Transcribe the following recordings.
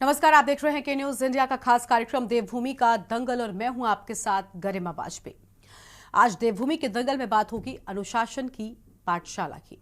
नमस्कार, आप देख रहे हैं के न्यूज इंडिया का खास कार्यक्रम देवभूमि का दंगल और मैं हूं आपके साथ गरिमा वाजपेयी। आज देवभूमि के दंगल में बात होगी अनुशासन की पाठशाला की।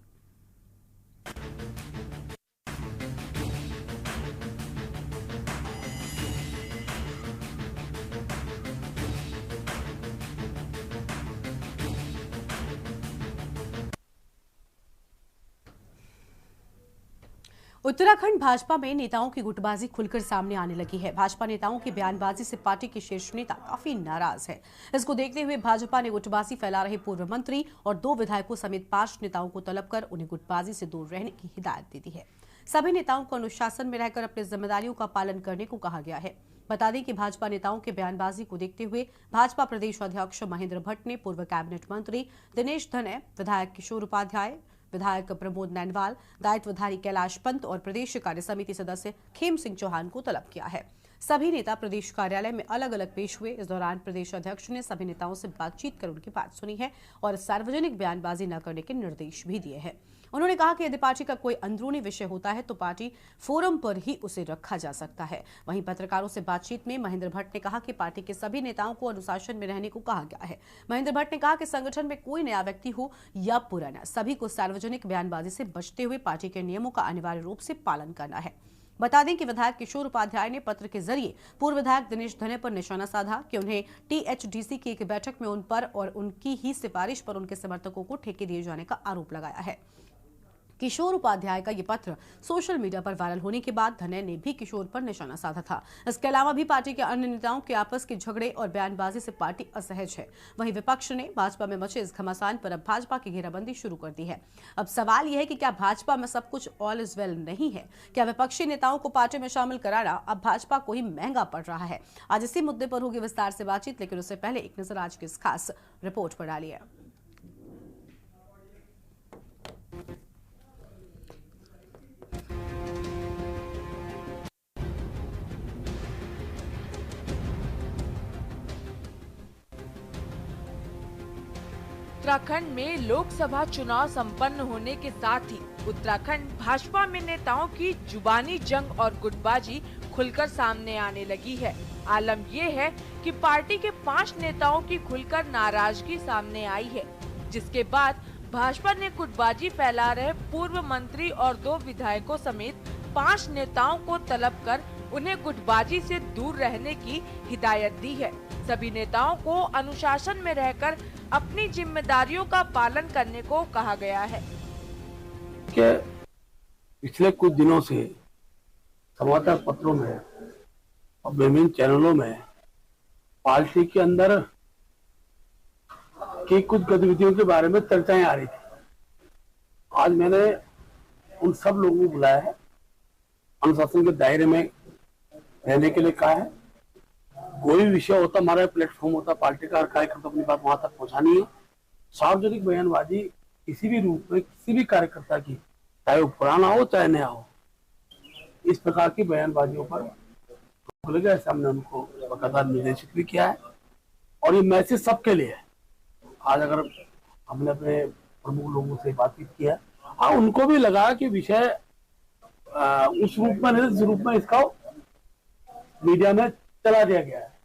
उत्तराखंड भाजपा में नेताओं की गुटबाजी खुलकर सामने आने लगी है। भाजपा नेताओं की बयानबाजी से पार्टी के शीर्ष नेता काफी नाराज है। इसको देखते हुए भाजपा ने गुटबाजी फैला रहे पूर्व मंत्री और 2 विधायकों समेत 5 नेताओं को तलब कर उन्हें गुटबाजी से दूर रहने की हिदायत दे दी है। सभी नेताओं को अनुशासन में रहकर अपनी जिम्मेदारियों का पालन करने को कहा गया है। बता दें कि भाजपा नेताओं के बयानबाजी को देखते हुए भाजपा प्रदेश अध्यक्ष महेंद्र भट्ट ने पूर्व कैबिनेट मंत्री दिनेश धने, विधायक किशोर उपाध्याय, विधायक प्रमोद नैनवाल, दायित्वधारी कैलाश पंत और प्रदेश कार्य समिति सदस्य खेम सिंह चौहान को तलब किया है। सभी नेता प्रदेश कार्यालय में अलग अलग पेश हुए। इस दौरान प्रदेश अध्यक्ष ने सभी नेताओं से बातचीत कर उनकी बात सुनी है और सार्वजनिक बयानबाजी न करने के निर्देश भी दिए हैं। उन्होंने कहा कि यदि पार्टी का कोई अंदरूनी विषय होता है तो पार्टी फोरम पर ही उसे रखा जा सकता है। वहीं पत्रकारों से बातचीत में महेंद्र भट्ट ने कहा कि पार्टी के सभी नेताओं को अनुशासन में रहने को कहा गया है। महेंद्र भट्ट ने कहा कि संगठन में कोई नया व्यक्ति हो या पुराना, सभी को सार्वजनिक बयानबाजी से बचते हुए पार्टी के नियमों का अनिवार्य रूप से पालन करना है। बता दें कि विधायक किशोर उपाध्याय ने पत्र के जरिए पूर्व विधायक दिनेश धने पर निशाना साधा कि उन्हें टीएचडीसी की एक बैठक में उन पर और उनकी ही सिफारिश पर उनके समर्थकों को ठेके दिए जाने का आरोप लगाया है। किशोर उपाध्याय का ये पत्र सोशल मीडिया पर वायरल होने के बाद धने ने भी किशोर पर निशाना साधा था। इसके अलावा भी पार्टी के अन्य नेताओं के आपस के झगड़े और बयानबाजी से पार्टी असहज है। वहीं विपक्ष ने भाजपा में मचे इस घमासान पर अब भाजपा की घेराबंदी शुरू कर दी है। अब सवाल यह है कि क्या भाजपा में सब कुछ ऑल इज वेल नहीं है? क्या विपक्षी नेताओं को पार्टी में शामिल कराना अब भाजपा को ही महंगा पड़ रहा है? आज इसी मुद्दे पर होगी विस्तार से बातचीत, लेकिन उससे पहले एक नजर आज की इस खास रिपोर्ट पर डालिए। उत्तराखंड में लोकसभा चुनाव संपन्न होने के साथ ही उत्तराखंड भाजपा में नेताओं की जुबानी जंग और गुटबाजी खुलकर सामने आने लगी है। आलम यह है कि पार्टी के 5 नेताओं की खुलकर नाराजगी सामने आई है, जिसके बाद भाजपा ने गुटबाजी फैला रहे पूर्व मंत्री और 2 विधायकों समेत 5 नेताओं को तलब कर उन्हें गुटबाजी से दूर रहने की हिदायत दी है। सभी नेताओं को अनुशासन में रहकर अपनी जिम्मेदारियों का पालन करने को कहा गया है। पिछले कुछ दिनों से समाचार पत्रों में और विभिन्न चैनलों में पार्टी के अंदर की कुछ गतिविधियों के बारे में चर्चाएं आ रही थी। आज मैंने उन सब लोगों को बुलाया है, अनुशासन के दायरे में रहने के लिए कहा है। कोई विषय होता, हमारा प्लेटफॉर्म होता, पार्टी का हर कार्यकर्ता अपनी बात वहां तक पहुंचानी है। सार्वजनिक बयानबाजी किसी भी रूप में किसी भी कार्यकर्ता की, चाहे वो पुराना हो चाहे नया हो, इस प्रकार की बयानबाजियों पर रोक लगे, ऐसा हमने उनको बकायदा निर्देशित भी किया है। और ये मैसेज सबके लिए है। आज अगर हमने अपने प्रमुख लोगों से बातचीत किया, हाँ, उनको भी लगा कि विषय उस रूप में नहीं, जिस रूप में इसका मीडिया में चला दिया गया है।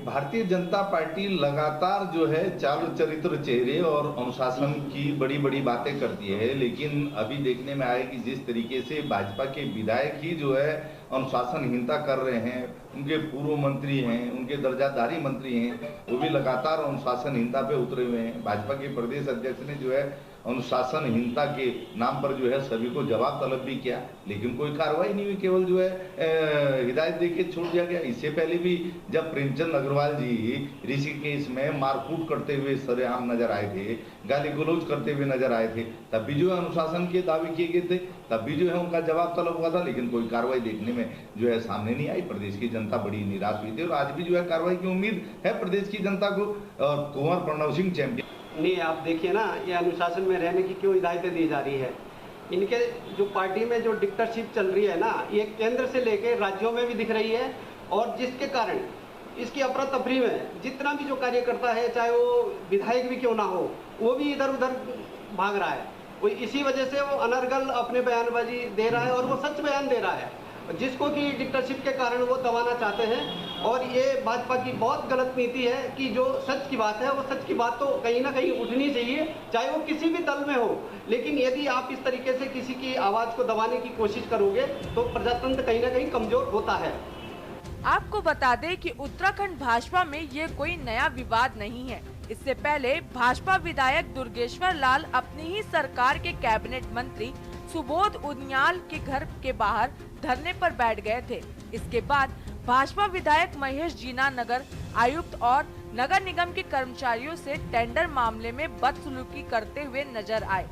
भारतीय जनता पार्टी लगातार जो है चालू चरित्र चेहरे और अनुशासन की बड़ी बड़ी बातें करती है, लेकिन अभी देखने में आया कि जिस तरीके से भाजपा के विधायक ही जो है अनुशासनहीनता कर रहे हैं, उनके पूर्व मंत्री हैं, उनके दर्जाधारी मंत्री हैं, वो भी लगातार अनुशासनहीनता पे उतरे हुए हैं। भाजपा के प्रदेश अध्यक्ष ने जो है अनुशासनहीनता के नाम पर जो है सभी को जवाब तलब भी किया, लेकिन कोई कार्रवाई नहीं हुई, केवल जो है हिदायत देके छोड़ दिया गया। इससे पहले भी जब प्रेमचंद अग्रवाल जी ऋषिकेश में मारकूट करते हुए सरेआम नजर आए थे, गाली गलौज करते हुए नजर आए थे, तब भी जो है अनुशासन के दावे किए गए थे, तब भी जो है उनका जवाब तलब हुआ था, लेकिन कोई कार्रवाई देखने में जो है सामने नहीं आई। प्रदेश की जनता बड़ी निराश हुई थी और आज भी जो है कार्रवाई की उम्मीद है प्रदेश की जनता को। और कुंवर प्रणव सिंह चैंपियन नहीं, आप देखिए ना, ये अनुशासन में रहने की क्यों हिदायतें दी जा रही है। इनके जो पार्टी में जो डिक्टेटरशिप चल रही है ना, ये केंद्र से लेकर राज्यों में भी दिख रही है, और जिसके कारण इसकी अफरा तफरी में जितना भी जो कार्यकर्ता है, चाहे वो विधायक भी क्यों ना हो, वो भी इधर उधर भाग रहा है। वो इसी वजह से वो अनर्गल अपने बयानबाजी दे रहा है और वो सच बयान दे रहा है। जिसको कि डिक्टेटरशिप के कारण वो दबाना चाहते हैं। और ये भाजपा की बहुत गलत नीति है कि जो सच की बात है वो सच की बात तो कहीं ना कहीं उठनी चाहिए, चाहे वो किसी भी दल में हो। लेकिन यदि आप इस तरीके से किसी की आवाज़ को दबाने की कोशिश करोगे तो प्रजातंत्र कहीं ना कहीं कमजोर होता है। आपको बता दें कि उत्तराखंड भाजपा में ये कोई नया विवाद नहीं है। इससे पहले भाजपा विधायक दुर्गेश्वर लाल अपनी ही सरकार के कैबिनेट मंत्री सुबोध उनियाल के घर के बाहर धरने पर बैठ गए थे। इसके बाद भाजपा विधायक महेश जीना नगर आयुक्त और नगर निगम के कर्मचारियों से टेंडर मामले में बदसलूकी करते हुए नजर आए।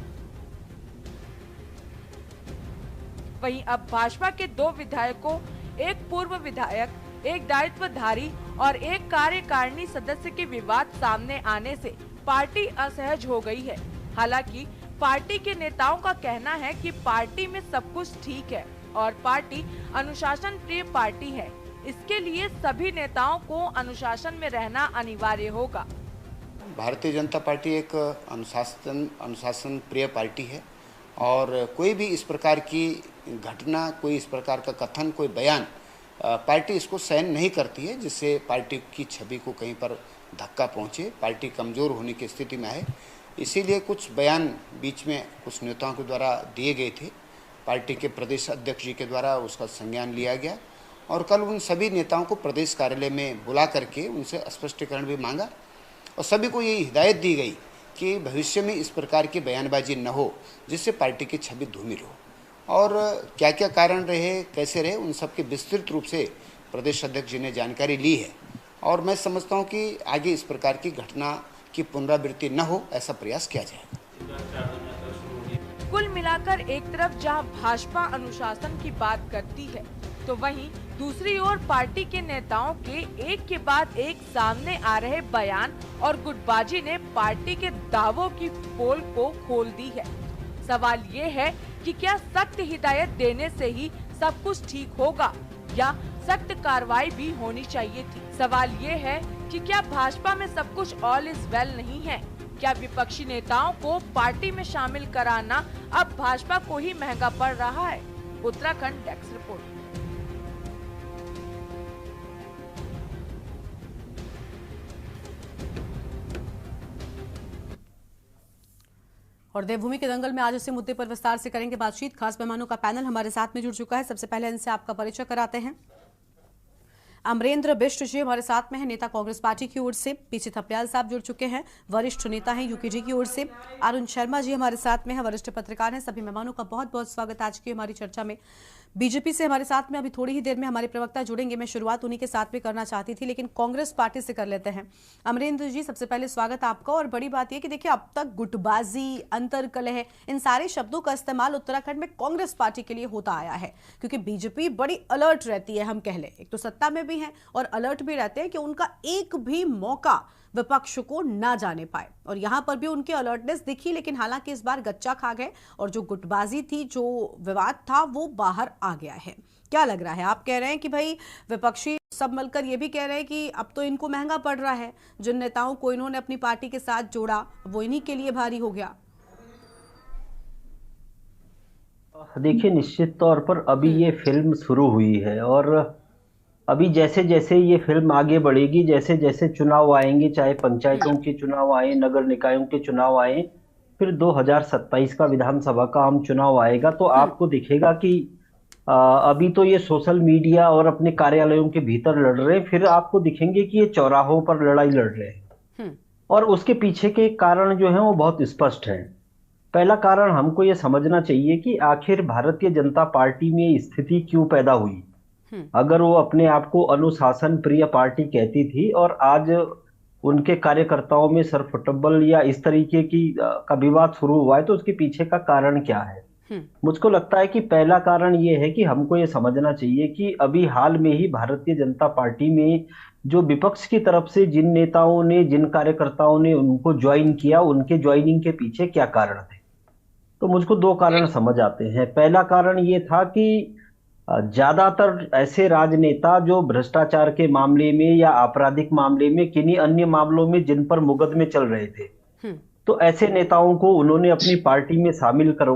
वहीं अब भाजपा के 2 विधायकों, एक पूर्व विधायक, एक दायित्वधारी और एक कार्यकारिणी सदस्य के विवाद सामने आने से पार्टी असहज हो गई है। हालांकि पार्टी के नेताओं का कहना है कि पार्टी में सब कुछ ठीक है और पार्टी अनुशासन प्रिय पार्टी है। इसके लिए सभी नेताओं को अनुशासन में रहना अनिवार्य होगा। भारतीय जनता पार्टी एक अनुशासन प्रिय पार्टी है और कोई भी इस प्रकार की घटना, कोई इस प्रकार का कथन, कोई बयान पार्टी इसको सहन नहीं करती है, जिससे पार्टी की छवि को कहीं पर धक्का पहुंचे, पार्टी कमज़ोर होने की स्थिति में आए। इसीलिए कुछ बयान बीच में कुछ नेताओं के द्वारा दिए गए थे। पार्टी के प्रदेश अध्यक्ष जी के द्वारा उसका संज्ञान लिया गया और कल उन सभी नेताओं को प्रदेश कार्यालय में बुला करके उनसे स्पष्टीकरण भी मांगा और सभी को ये हिदायत दी गई कि भविष्य में इस प्रकार की बयानबाजी न हो, जिससे पार्टी की छवि धूमिल हो। और क्या क्या कारण रहे, कैसे रहे, उन सब के विस्तृत रूप से प्रदेश अध्यक्ष जी ने जानकारी ली है और मैं समझता हूँ कि आगे इस प्रकार की घटना की पुनरावृत्ति न हो, ऐसा प्रयास किया जाएगा। कुल मिलाकर एक तरफ जहां भाजपा अनुशासन की बात करती है, तो वहीं दूसरी ओर पार्टी के नेताओं के एक के बाद एक सामने आ रहे बयान और गुटबाजी ने पार्टी के दावों की पोल को खोल दी है। सवाल ये है कि क्या सख्त हिदायत देने से ही सब कुछ ठीक होगा या सख्त कार्रवाई भी होनी चाहिए थी। सवाल ये है कि क्या भाजपा में सब कुछ ऑल इज वेल नहीं है? क्या विपक्षी नेताओं को पार्टी में शामिल कराना अब भाजपा को ही महंगा पड़ रहा है? Uttarakhand desk report. और देवभूमि के दंगल में आज इसी मुद्दे पर विस्तार से करेंगे बातचीत। खास मेहमानों का पैनल हमारे साथ में जुड़ चुका है। सबसे पहले इनसे आपका परिचय कराते हैं। अमरेंद्र बिष्ट जी हमारे साथ में है, नेता कांग्रेस पार्टी की ओर से। पीछे थपलियाल साहब जुड़ चुके हैं, वरिष्ठ नेता हैं यूकेजी की ओर से। अरुण शर्मा जी हमारे साथ में हैं, वरिष्ठ पत्रकार हैं। सभी मेहमानों का बहुत बहुत स्वागत आज की हमारी चर्चा में। बीजेपी से हमारे साथ में अभी थोड़ी ही देर में हमारे प्रवक्ता जुड़ेंगे, मैं शुरुआत उन्हीं के साथ में करना चाहती थी, लेकिन कांग्रेस पार्टी से कर लेते हैं। अमरेंद्र जी, सबसे पहले स्वागत आपका। और बड़ी बात यह कि देखिए, अब तक गुटबाजी, अंतरकलह, इन सारे शब्दों का इस्तेमाल उत्तराखंड में कांग्रेस पार्टी के लिए होता आया है, क्योंकि बीजेपी बड़ी अलर्ट रहती है। हम कह लें, एक तो सत्ता में भी है और अलर्ट भी रहते हैं कि उनका एक भी मौका विपक्ष को ना जाने पाए, और यहां पर भी उनकी अलर्टनेस दिखी। लेकिन हालांकि इस बार गच्चा खा गए और जो गुटबाजी थी, जो विवाद था, वो बाहर आ गया है। क्या लग रहा है? आप कह रहे हैं कि भाई विपक्षी सब मिलकर ये भी कह रहे हैं कि अब तो इनको महंगा पड़ रहा है, जिन नेताओं को इन्होंने अपनी पार्टी के साथ जोड़ा वो इन्हीं के लिए भारी हो गया। देखिए, निश्चित तौर पर अभी ये फिल्म शुरू हुई है और अभी जैसे जैसे ये फिल्म आगे बढ़ेगी, जैसे जैसे चुनाव आएंगे, चाहे पंचायतों के चुनाव आए, नगर निकायों के चुनाव आए, फिर 2027 का विधानसभा का आम चुनाव आएगा, तो आपको दिखेगा कि अभी तो ये सोशल मीडिया और अपने कार्यालयों के भीतर लड़ रहे हैं, फिर आपको दिखेंगे कि ये चौराहों पर लड़ाई लड़ रहे हैं। और उसके पीछे के कारण जो है वो बहुत स्पष्ट है। पहला कारण हमको ये समझना चाहिए कि आखिर भारतीय जनता पार्टी में स्थिति क्यों पैदा हुई। अगर वो अपने आप को अनुशासन प्रिय पार्टी कहती थी और आज उनके कार्यकर्ताओं में सरफुटबल या इस तरीके की का विवाद शुरू हुआ है, तो उसके पीछे का कारण क्या है? मुझको लगता है कि पहला कारण ये है कि हमको ये समझना चाहिए कि अभी हाल में ही भारतीय जनता पार्टी में जो विपक्ष की तरफ से जिन नेताओं ने, जिन कार्यकर्ताओं ने उनको ज्वाइन किया, उनके ज्वाइनिंग के पीछे क्या कारण थे। तो मुझको 2 कारण समझ आते हैं। पहला कारण ये था कि ज्यादातर ऐसे राजनेता जो भ्रष्टाचार के मामले में या आपराधिक मामले में, किन्हीं अन्य मामलों में जिन पर मुकदमे चल रहे थे, तो ऐसे नेताओं को उन्होंने अपनी पार्टी में शामिल कर,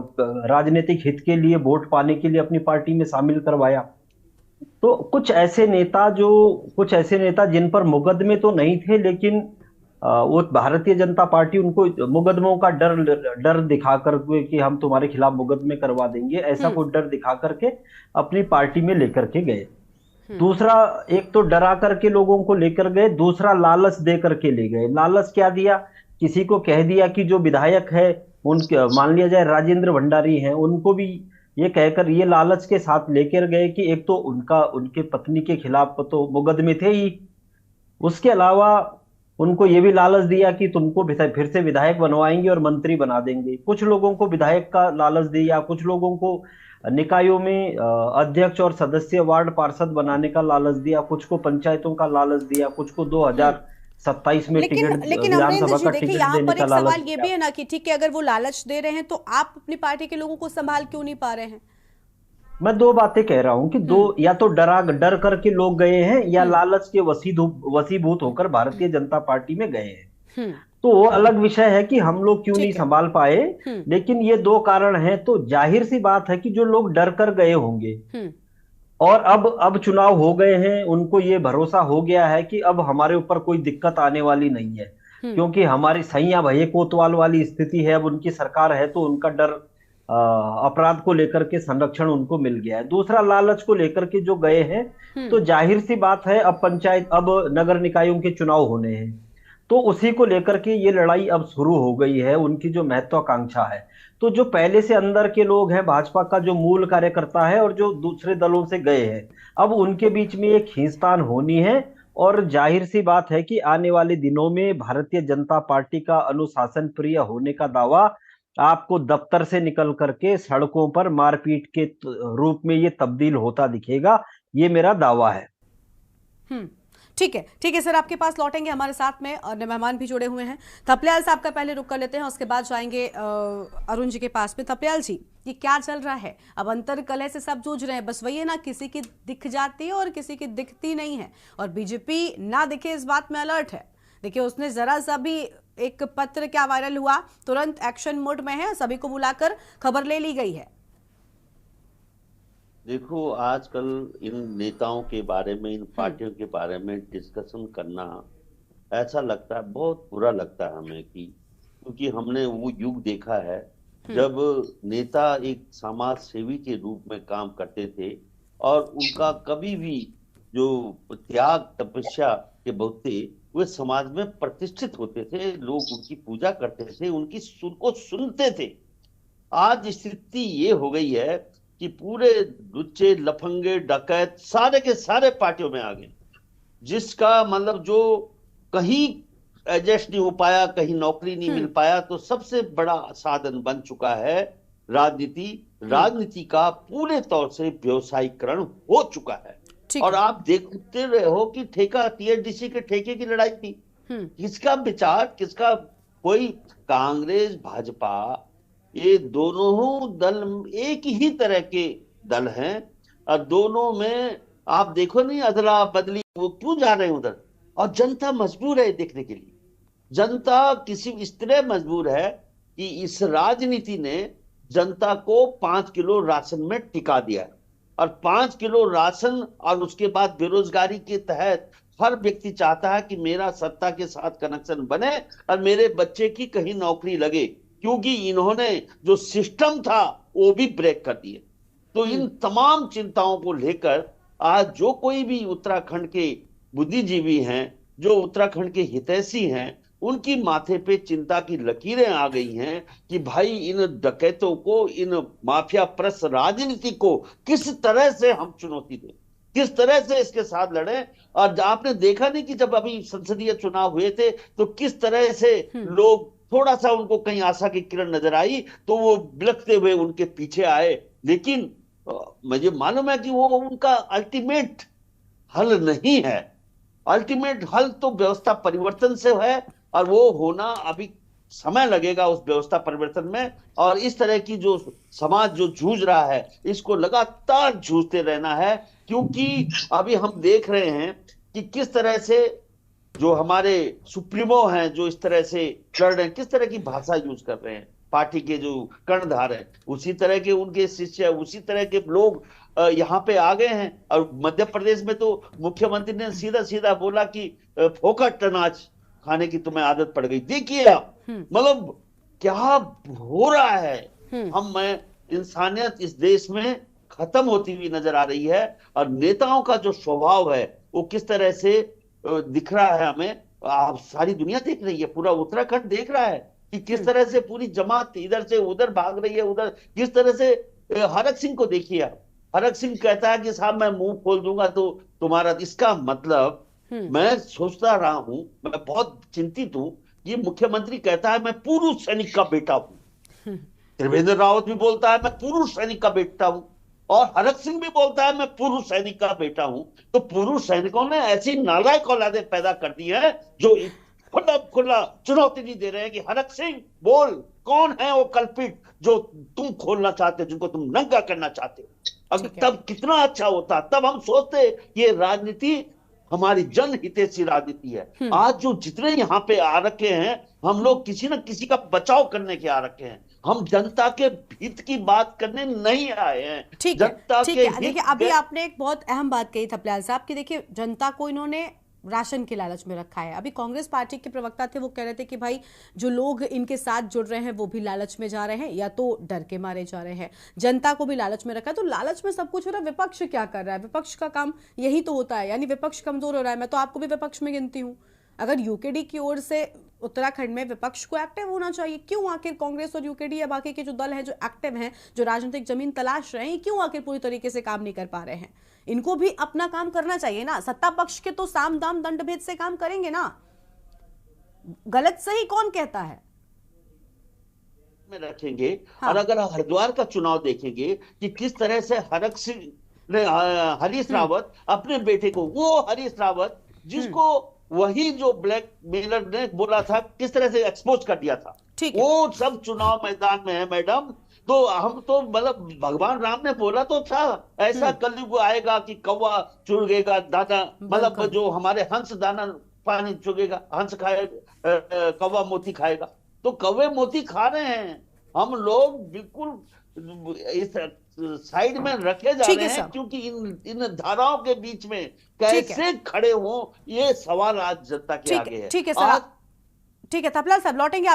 राजनीतिक हित के लिए, वोट पाने के लिए अपनी पार्टी में शामिल करवाया। तो कुछ ऐसे नेता जिन पर मुकदमे तो नहीं थे, लेकिन वो भारतीय जनता पार्टी उनको मुकदमों का डर डर दिखा करके कि हम तुम्हारे खिलाफ मुकदमे करवा देंगे, ऐसा कोई डर दिखा करके अपनी पार्टी में लेकर के गए। दूसरा, एक तो डरा करके लोगों को लेकर गए, दूसरा लालच दे करके ले गए। लालच क्या दिया? किसी को कह दिया कि जो विधायक है उनके, मान लिया जाए राजेंद्र भंडारी हैं, उनको भी ये कहकर ये लालच के साथ लेकर गए कि एक तो उनके पत्नी के खिलाफ तो मुकदमे थे ही, उसके अलावा उनको ये भी लालच दिया कि तुमको फिर से विधायक बनवाएंगे और मंत्री बना देंगे। कुछ लोगों को विधायक का लालच दिया, कुछ लोगों को निकायों में अध्यक्ष और सदस्य वार्ड पार्षद बनाने का लालच दिया, कुछ को पंचायतों का लालच दिया, कुछ को 2027 में टिकट, लेकिन विधानसभा अमरेंद्र जी का देखिए, टिकट यहाँ देने पर का एक लालच सवाल ये दिया। भी है ना कि ठीक है, अगर वो लालच दे रहे हैं तो आप अपनी पार्टी के लोगों को संभाल क्यों नहीं पा रहे हैं? मैं दो बातें कह रहा हूं कि दो, या तो डर करके लोग गए हैं, या लालच के वसीभूत होकर भारतीय जनता पार्टी में गए हैं। तो वो अलग विषय है कि हम लोग क्यों नहीं संभाल पाए, लेकिन ये दो कारण हैं। तो जाहिर सी बात है कि जो लोग डर कर गए होंगे और अब चुनाव हो गए हैं, उनको ये भरोसा हो गया है कि अब हमारे ऊपर कोई दिक्कत आने वाली नहीं है, क्योंकि हमारी सैया भैया कोतवाल वाली स्थिति है, अब उनकी सरकार है, तो उनका डर, अपराध को लेकर के संरक्षण उनको मिल गया है। दूसरा, लालच को लेकर के जो गए हैं, तो जाहिर सी बात है अब नगर निकायों के चुनाव होने हैं, तो उसी को लेकर के ये लड़ाई अब शुरू हो गई है, उनकी जो महत्वाकांक्षा है। तो जो पहले से अंदर के लोग हैं, भाजपा का जो मूल कार्यकर्ता है और जो दूसरे दलों से गए हैं, अब उनके बीच में एक खींचतान होनी है। और जाहिर सी बात है कि आने वाले दिनों में भारतीय जनता पार्टी का अनुशासन प्रिय होने का दावा आपको दफ्तर से निकल करके सड़कों पर मारपीट के रूप में ये तब्दील होता दिखेगा, ये मेरा दावा है। ठीक है सर, आपके पास लौटेंगे, हमारे साथ में और मेहमान भी जुड़े हुए हैं। थपलियाल साहब का पहले रुक कर लेते हैं, उसके बाद जाएंगे अरुण जी के पास में। थपलियाल जी, ये क्या चल रहा है? अब अंतर कलह से सब जूझ रहे हैं, बस वही है ना, किसी की दिख जाती है और किसी की दिखती नहीं है, और बीजेपी ना दिखे इस बात में अलर्ट है। देखिए, उसने जरा सा भी एक पत्र क्या वायरल हुआ, तुरंत एक्शन मोड में है, सभी को बुलाकर खबर ले ली गई है। देखो, आजकल इन नेताओं के बारे में, इन पार्टियों के बारे में डिस्कशन करना ऐसा लगता है, बहुत बुरा लगता है हमें, क्योंकि हमने वो युग देखा है जब नेता एक समाज सेवी के रूप में काम करते थे और उनका कभी भी जो त्याग तपस्या के बहुते वे समाज में प्रतिष्ठित होते थे, लोग उनकी पूजा करते थे, उनकी सुर को सुनते थे। आज स्थिति ये हो गई है कि पूरे लुच्चे लफंगे डकैत सारे के सारे पार्टियों में आ गए, जिसका मतलब जो कहीं एडजस्ट नहीं हो पाया, कहीं नौकरी नहीं मिल पाया, तो सबसे बड़ा साधन बन चुका है राजनीति। राजनीति का पूरे तौर से व्यवसायीकरण हो चुका है। और आप देखते रहे हो कि ठेका, टीएचडीसी के ठेके की लड़ाई थी, किसका विचार, किसका, कोई कांग्रेस भाजपा, ये दोनों दल एक ही तरह के दल हैं, और दोनों में आप देखो नहीं अदला बदली, वो क्यों जा रहे हैं उधर, और जनता मजबूर है देखने के लिए। जनता किसी इस तरह मजबूर है कि इस राजनीति ने जनता को 5 किलो राशन में टिका दिया, और 5 किलो राशन और उसके बाद बेरोजगारी के तहत हर व्यक्ति चाहता है कि मेरा सत्ता के साथ कनेक्शन बने और मेरे बच्चे की कहीं नौकरी लगे, क्योंकि इन्होंने जो सिस्टम था वो भी ब्रेक कर दिए। तो इन तमाम चिंताओं को लेकर आज जो कोई भी उत्तराखंड के बुद्धिजीवी हैं, जो उत्तराखंड के हितैषी हैं, उनकी माथे पे चिंता की लकीरें आ गई हैं कि भाई इन डकैतों को, इन माफिया प्रस राजनीति को किस तरह से हम चुनौती दें, किस तरह से इसके साथ लड़ें। और आपने देखा नहीं कि जब अभी संसदीय चुनाव हुए थे तो किस तरह से लोग, थोड़ा सा उनको कहीं आशा की किरण नजर आई तो वो बिलखते हुए उनके पीछे आए, लेकिन मुझे मालूम है कि वो उनका अल्टीमेट हल नहीं है। अल्टीमेट हल तो व्यवस्था परिवर्तन से है, और वो होना अभी समय लगेगा उस व्यवस्था परिवर्तन में। और इस तरह की जो समाज जो जूझ रहा है, इसको लगातार जूझते रहना है, क्योंकि अभी हम देख रहे हैं कि किस तरह से जो हमारे सुप्रीमो हैं जो इस तरह से लड़ रहे हैं, किस तरह की भाषा यूज कर रहे हैं, पार्टी के जो कर्णधार हैं उसी तरह के उनके शिष्य, उसी तरह के लोग यहाँ पे आ गए हैं। और मध्य प्रदेश में तो मुख्यमंत्री ने सीधा सीधा बोला कि फोकट अनाज खाने की तुम्हें आदत पड़ गई। देखिए आप, मतलब क्या हो रहा है। इंसानियत इस देश में खत्म होती हुई नजर आ रही है, और नेताओं का जो स्वभाव है वो किस तरह से दिख रहा है हमें। आप सारी दुनिया देख रही है, पूरा उत्तराखंड देख रहा है कि किस तरह से पूरी जमात इधर से उधर भाग रही है। उधर किस तरह से हरक सिंह को देखिए आप, हरक सिंह कहता है कि साहब मैं मुंह खोल दूंगा तो तुम्हारा, इसका मतलब मैं सोचता रहा हूं, मैं बहुत चिंतित हूं। ये मुख्यमंत्री कहता है मैं पूर्व सैनिक का बेटा हूं, त्रिवेंद्र रावत भी बोलता है मैं पूर्व सैनिक का बेटा हूं, और हरक सिंह भी बोलता है मैं पूर्व सैनिक का बेटा हूं। तो पूर्व सैनिकों ने ऐसी नालायक औलादें पैदा कर दी है जो खुला चुनौती नहीं दे रहे हैं कि हरक सिंह बोल, कौन है वो कल्पित जो तुम खोलना चाहते हो, जिनको तुम नंगा करना चाहते हो। अब तब कितना अच्छा होता, तब हम सोचते ये राजनीति हमारी जनहितैषी राजनीति है। आज जो जितने यहाँ पे आ रखे हैं, हम लोग किसी न किसी का बचाव करने के आ रखे हैं, हम जनता के हित की बात करने नहीं आए हैं। ठीक है, देखिए अभी आपने एक बहुत अहम बात कही थपलियाल साहब की, देखिए जनता को इन्होंने राशन के लालच में रखा है। अभी कांग्रेस पार्टी के प्रवक्ता थे, वो कह रहे थे कि भाई जो लोग इनके साथ जुड़ रहे हैं वो भी लालच में जा रहे हैं या तो डर के मारे जा रहे हैं, जनता को भी लालच में रखा है। तो लालच में सब कुछ हो रहा है, विपक्ष क्या कर रहा है? विपक्ष का काम यही तो होता है, यानी विपक्ष कमजोर हो रहा है। मैं तो आपको भी विपक्ष में गिनती हूँ। अगर यूकेडी की ओर से उत्तराखंड में विपक्ष को एक्टिव होना चाहिए, क्यों आखिर कांग्रेस और यूकेडी या बाकी के जो दल हैं जो एक्टिव हैं, जो राजनीतिक जमीन तलाश रहे हैं, क्यों आखिर पूरी तरीके से काम नहीं कर पा रहे हैं? इनको भी अपना काम करना चाहिए ना। सत्ता पक्ष के तो साम दाम दंड भेद से काम करेंगे ना, गलत सही कौन कहता है में रखेंगे। हाँ। और अगर हरिद्वार का चुनाव देखेंगे कि किस तरह से हरक सिंह ने हरीश रावत अपने बेटे को, वो हरीश रावत जिसको वही जो ब्लैक मेलर ने बोला था, किस तरह से एक्सपोज कर दिया था, वो सब चुनाव मैदान में है मैडम। तो हम तो मतलब भगवान राम ने बोला तो था ऐसा कलयुग आएगा कि कौवा चुगेगा दाना, मतलब जो हमारे हंस दाना पानी चुगेगा, हंस खाएगा, कौवा मोती खाएगा। तो कौवे मोती खा रहे हैं, हम लोग बिल्कुल इस साइड में रखे जा रहे हैं, क्योंकि इन धाराओं के बीच में कैसे खड़े हों, ये सवाल आज जनता के आगे है। ठीक है सर, ठीक है थपलियाल साहब, लौटेंगे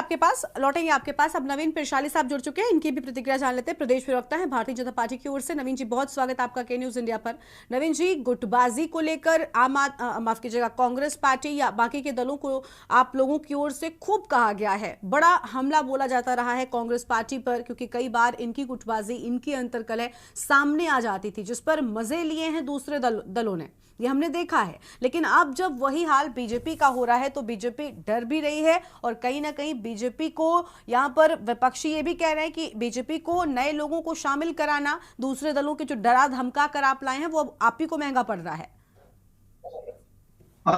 आपके पास। अब नवीन पिरशाली साहब जुड़ चुके हैं, इनकी भी प्रतिक्रिया जान लेते हैं। प्रदेश प्रवक्ता हैं भारतीय जनता पार्टी की ओर से। नवीन जी, बहुत स्वागत आपका के न्यूज इंडिया पर। नवीन जी, गुटबाजी को लेकर माफ कीजिएगा, कांग्रेस पार्टी या बाकी के दलों को आप लोगों की ओर से खूब कहा गया है, बड़ा हमला बोला जाता रहा है कांग्रेस पार्टी पर, क्योंकि कई बार इनकी गुटबाजी, इनकी अंतर्कलह सामने आ जाती थी, जिस पर मजे लिए हैं दूसरे दलों ने, ये हमने देखा है। लेकिन अब जब वही हाल बीजेपी का हो रहा है तो बीजेपी डर भी रही है, और कहीं ना कहीं बीजेपी को यहाँ पर विपक्षी ये भी कह रहे हैं कि बीजेपी को नए लोगों को शामिल कराना, दूसरे दलों के जो डरा धमका कर आप लाए हैं, वो अब आप ही को महंगा पड़ रहा है।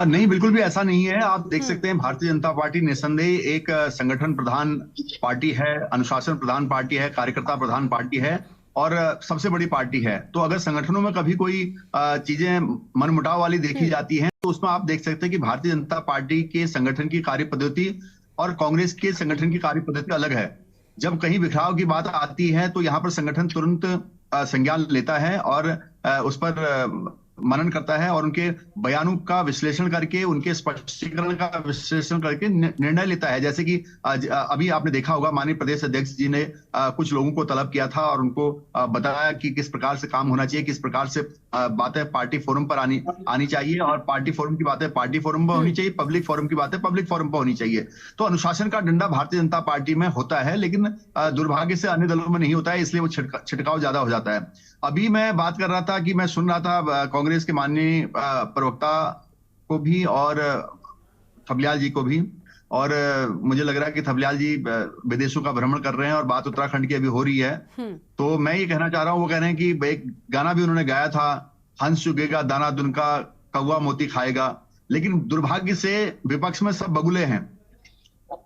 नहीं, बिल्कुल भी ऐसा नहीं है। आप देख सकते हैं भारतीय जनता पार्टी निस्संदेह एक संगठन प्रधान पार्टी है, अनुशासन प्रधान पार्टी है, कार्यकर्ता प्रधान पार्टी है और सबसे बड़ी पार्टी है। तो अगर संगठनों में कभी कोई चीजें मनमुटाव वाली देखी जाती हैं, तो उसमें आप देख सकते हैं कि भारतीय जनता पार्टी के संगठन की कार्य पद्धति और कांग्रेस के संगठन की कार्य पद्धति अलग है। जब कहीं बिखराव की बात आती है तो यहाँ पर संगठन तुरंत संज्ञान लेता है और उस पर मनन करता है और उनके बयानों का विश्लेषण करके, उनके स्पष्टीकरण का विश्लेषण करके निर्णय लेता है। जैसे कि अभी आपने देखा होगा, माननीय प्रदेश अध्यक्ष जी ने कुछ लोगों को तलब किया था और उनको बताया कि किस प्रकार से काम होना चाहिए, किस प्रकार से बातें पार्टी फोरम पर आनी चाहिए, और पार्टी फोरम की बातें पार्टी फोरम पर होनी चाहिए, पब्लिक फोरम की बातें पब्लिक फोरम पर होनी चाहिए। तो अनुशासन का डंडा भारतीय जनता पार्टी में होता है, लेकिन दुर्भाग्य से अन्य दलों में नहीं होता है, इसलिए वो छिड़काव ज्यादा हो जाता है। अभी मैं बात कर रहा था कि मैं सुन रहा था कांग्रेस के माननीय प्रवक्ता को भी और थपलियाल जी को भी, और मुझे लग रहा है कि थपलियाल जी विदेशों का भ्रमण कर रहे हैं और बात उत्तराखंड की अभी हो रही है। तो मैं ये कहना चाह रहा हूँ, वो कह रहे हैं कि एक गाना भी उन्होंने गाया था, हंस चुगेगा दाना दुनका, कौवा मोती खाएगा। लेकिन दुर्भाग्य से विपक्ष में सब बगुले हैं।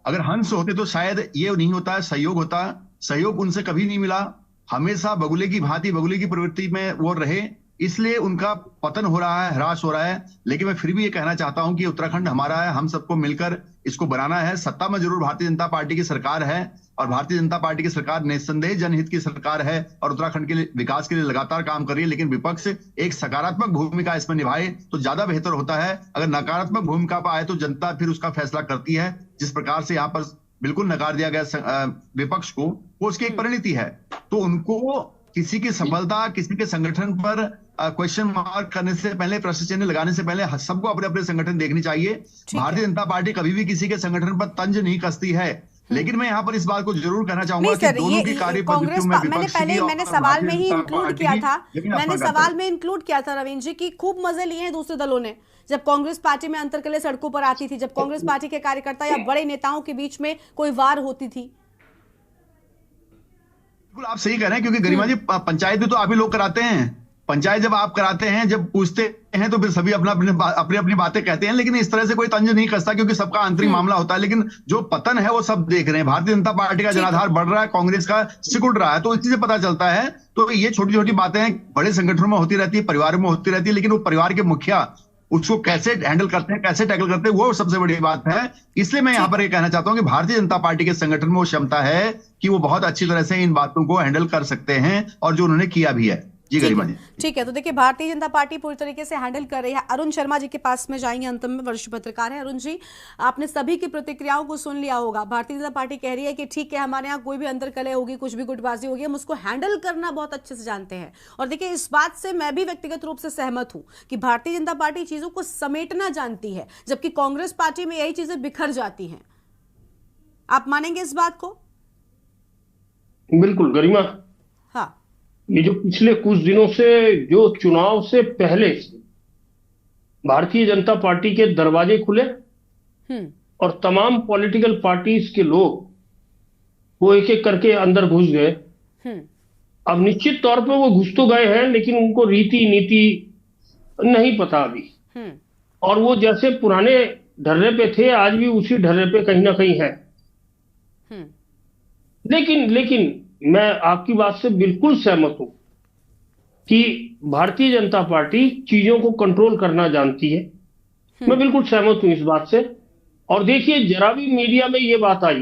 अगर हंस होते तो शायद ये नहीं होता, सहयोग होता। सहयोग उनसे कभी नहीं मिला, हमेशा बगुले की भांति, बगुले की प्रवृत्ति में वो रहे, इसलिए उनका पतन हो रहा है, ह्रास हो रहा है। लेकिन मैं फिर भी ये कहना चाहता हूं कि उत्तराखंड हमारा है, हम सबको मिलकर इसको बनाना है। सत्ता में जरूर भारतीय जनता पार्टी की सरकार है और भारतीय जनता पार्टी की सरकार निस्संदेह जनहित की सरकार है और उत्तराखंड के लिए विकास के लिए लगातार काम कर रही है। लेकिन विपक्ष एक सकारात्मक भूमिका इसमें निभाए तो ज्यादा बेहतर होता है। अगर नकारात्मक भूमिका पर आए तो जनता फिर उसका फैसला करती है। जिस प्रकार से यहाँ पर बिल्कुल नकार दिया गया विपक्ष को, वो उसकी एक परिणति है। तो उनको किसी की सफलता, किसी के संगठन पर क्वेश्चन मार्क करने से पहले, प्रश्न चिन्ह लगाने से पहले सबको अपने अपने संगठन देखनी चाहिए। भारतीय जनता पार्टी कभी भी किसी के संगठन पर तंज नहीं कसती है। लेकिन मैं यहाँ पर इस बात को जरूर कहना चाहूंगा कि दोनों की कार्य पद्धतियों में मैंने सवाल में ही इंक्लूड किया था, मैंने सवाल में इंक्लूड किया था रवींद्र जी की खूब मजे लिए हैं दूसरे दलों ने। जब कांग्रेस पार्टी में अंतर के लिए सड़कों पर आती थी, जब कांग्रेस पार्टी के कार्यकर्ता या बड़े नेताओं के बीच में कोई वार होती थी। बिल्कुल आप सही कह रहे हैं, क्योंकि गरिमा जी पंचायत भी तो आप ही लोग कराते हैं। पंचायत जब आप कराते हैं, जब पूछते हैं तो फिर सभी अपनी अपनी बातें कहते हैं। लेकिन इस तरह से कोई तंज नहीं कसता क्योंकि सबका आंतरिक मामला होता है। लेकिन जो पतन है वो सब देख रहे हैं। भारतीय जनता पार्टी का जनाधार बढ़ रहा है, कांग्रेस का सिकुड़ रहा है, तो इसी से पता चलता है। तो ये छोटी छोटी बातें बड़े संगठनों में होती रहती है, परिवारों में होती रहती है। लेकिन वो परिवार के मुखिया उसको कैसे हैंडल करते हैं, कैसे टैकल करते हैं, वो सबसे बड़ी बात है। इसलिए मैं यहाँ पर ये कहना चाहता हूँ कि भारतीय जनता पार्टी के संगठन में वो क्षमता है कि वो बहुत अच्छी तरह से इन बातों को हैंडल कर सकते हैं और जो उन्होंने किया भी है। जी गरिमा जी। ठीक है, तो देखिए भारतीय जनता पार्टी पूरी तरीके से हैंडल कर रही है। अरुण शर्मा जी के पास में जाएंगे, अंत में वरिष्ठ पत्रकार है। अरुण जी, आपने सभी की प्रतिक्रियाओं को सुन लिया होगा। भारतीय जनता पार्टी कह रही है कि ठीक है, हमारे यहाँ कोई भी अंतर्कलह होगी, कुछ भी गुटबाजी होगी, हम उसको हैंडल करना बहुत अच्छे से जानते हैं। और देखिए इस बात से मैं भी व्यक्तिगत रूप से सहमत हूँ कि भारतीय जनता पार्टी चीजों को समेटना जानती है, जबकि कांग्रेस पार्टी में यही चीजें बिखर जाती हैं। आप मानेंगे इस बात को? बिल्कुल गरिमा। हाँ, ये जो पिछले कुछ दिनों से, जो चुनाव से पहले भारतीय जनता पार्टी के दरवाजे खुले और तमाम पॉलिटिकल पार्टीज के लोग वो एक एक करके अंदर घुस गए। अब निश्चित तौर पे वो घुस तो गए हैं, लेकिन उनको रीति नीति नहीं पता अभी। और वो जैसे पुराने ढर्रे पे थे, आज भी उसी ढर्रे पे कहीं ना कहीं है। लेकिन मैं आपकी बात से बिल्कुल सहमत हूं कि भारतीय जनता पार्टी चीजों को कंट्रोल करना जानती है। मैं बिल्कुल सहमत हूं इस बात से। और देखिए, जरा भी मीडिया में ये बात आई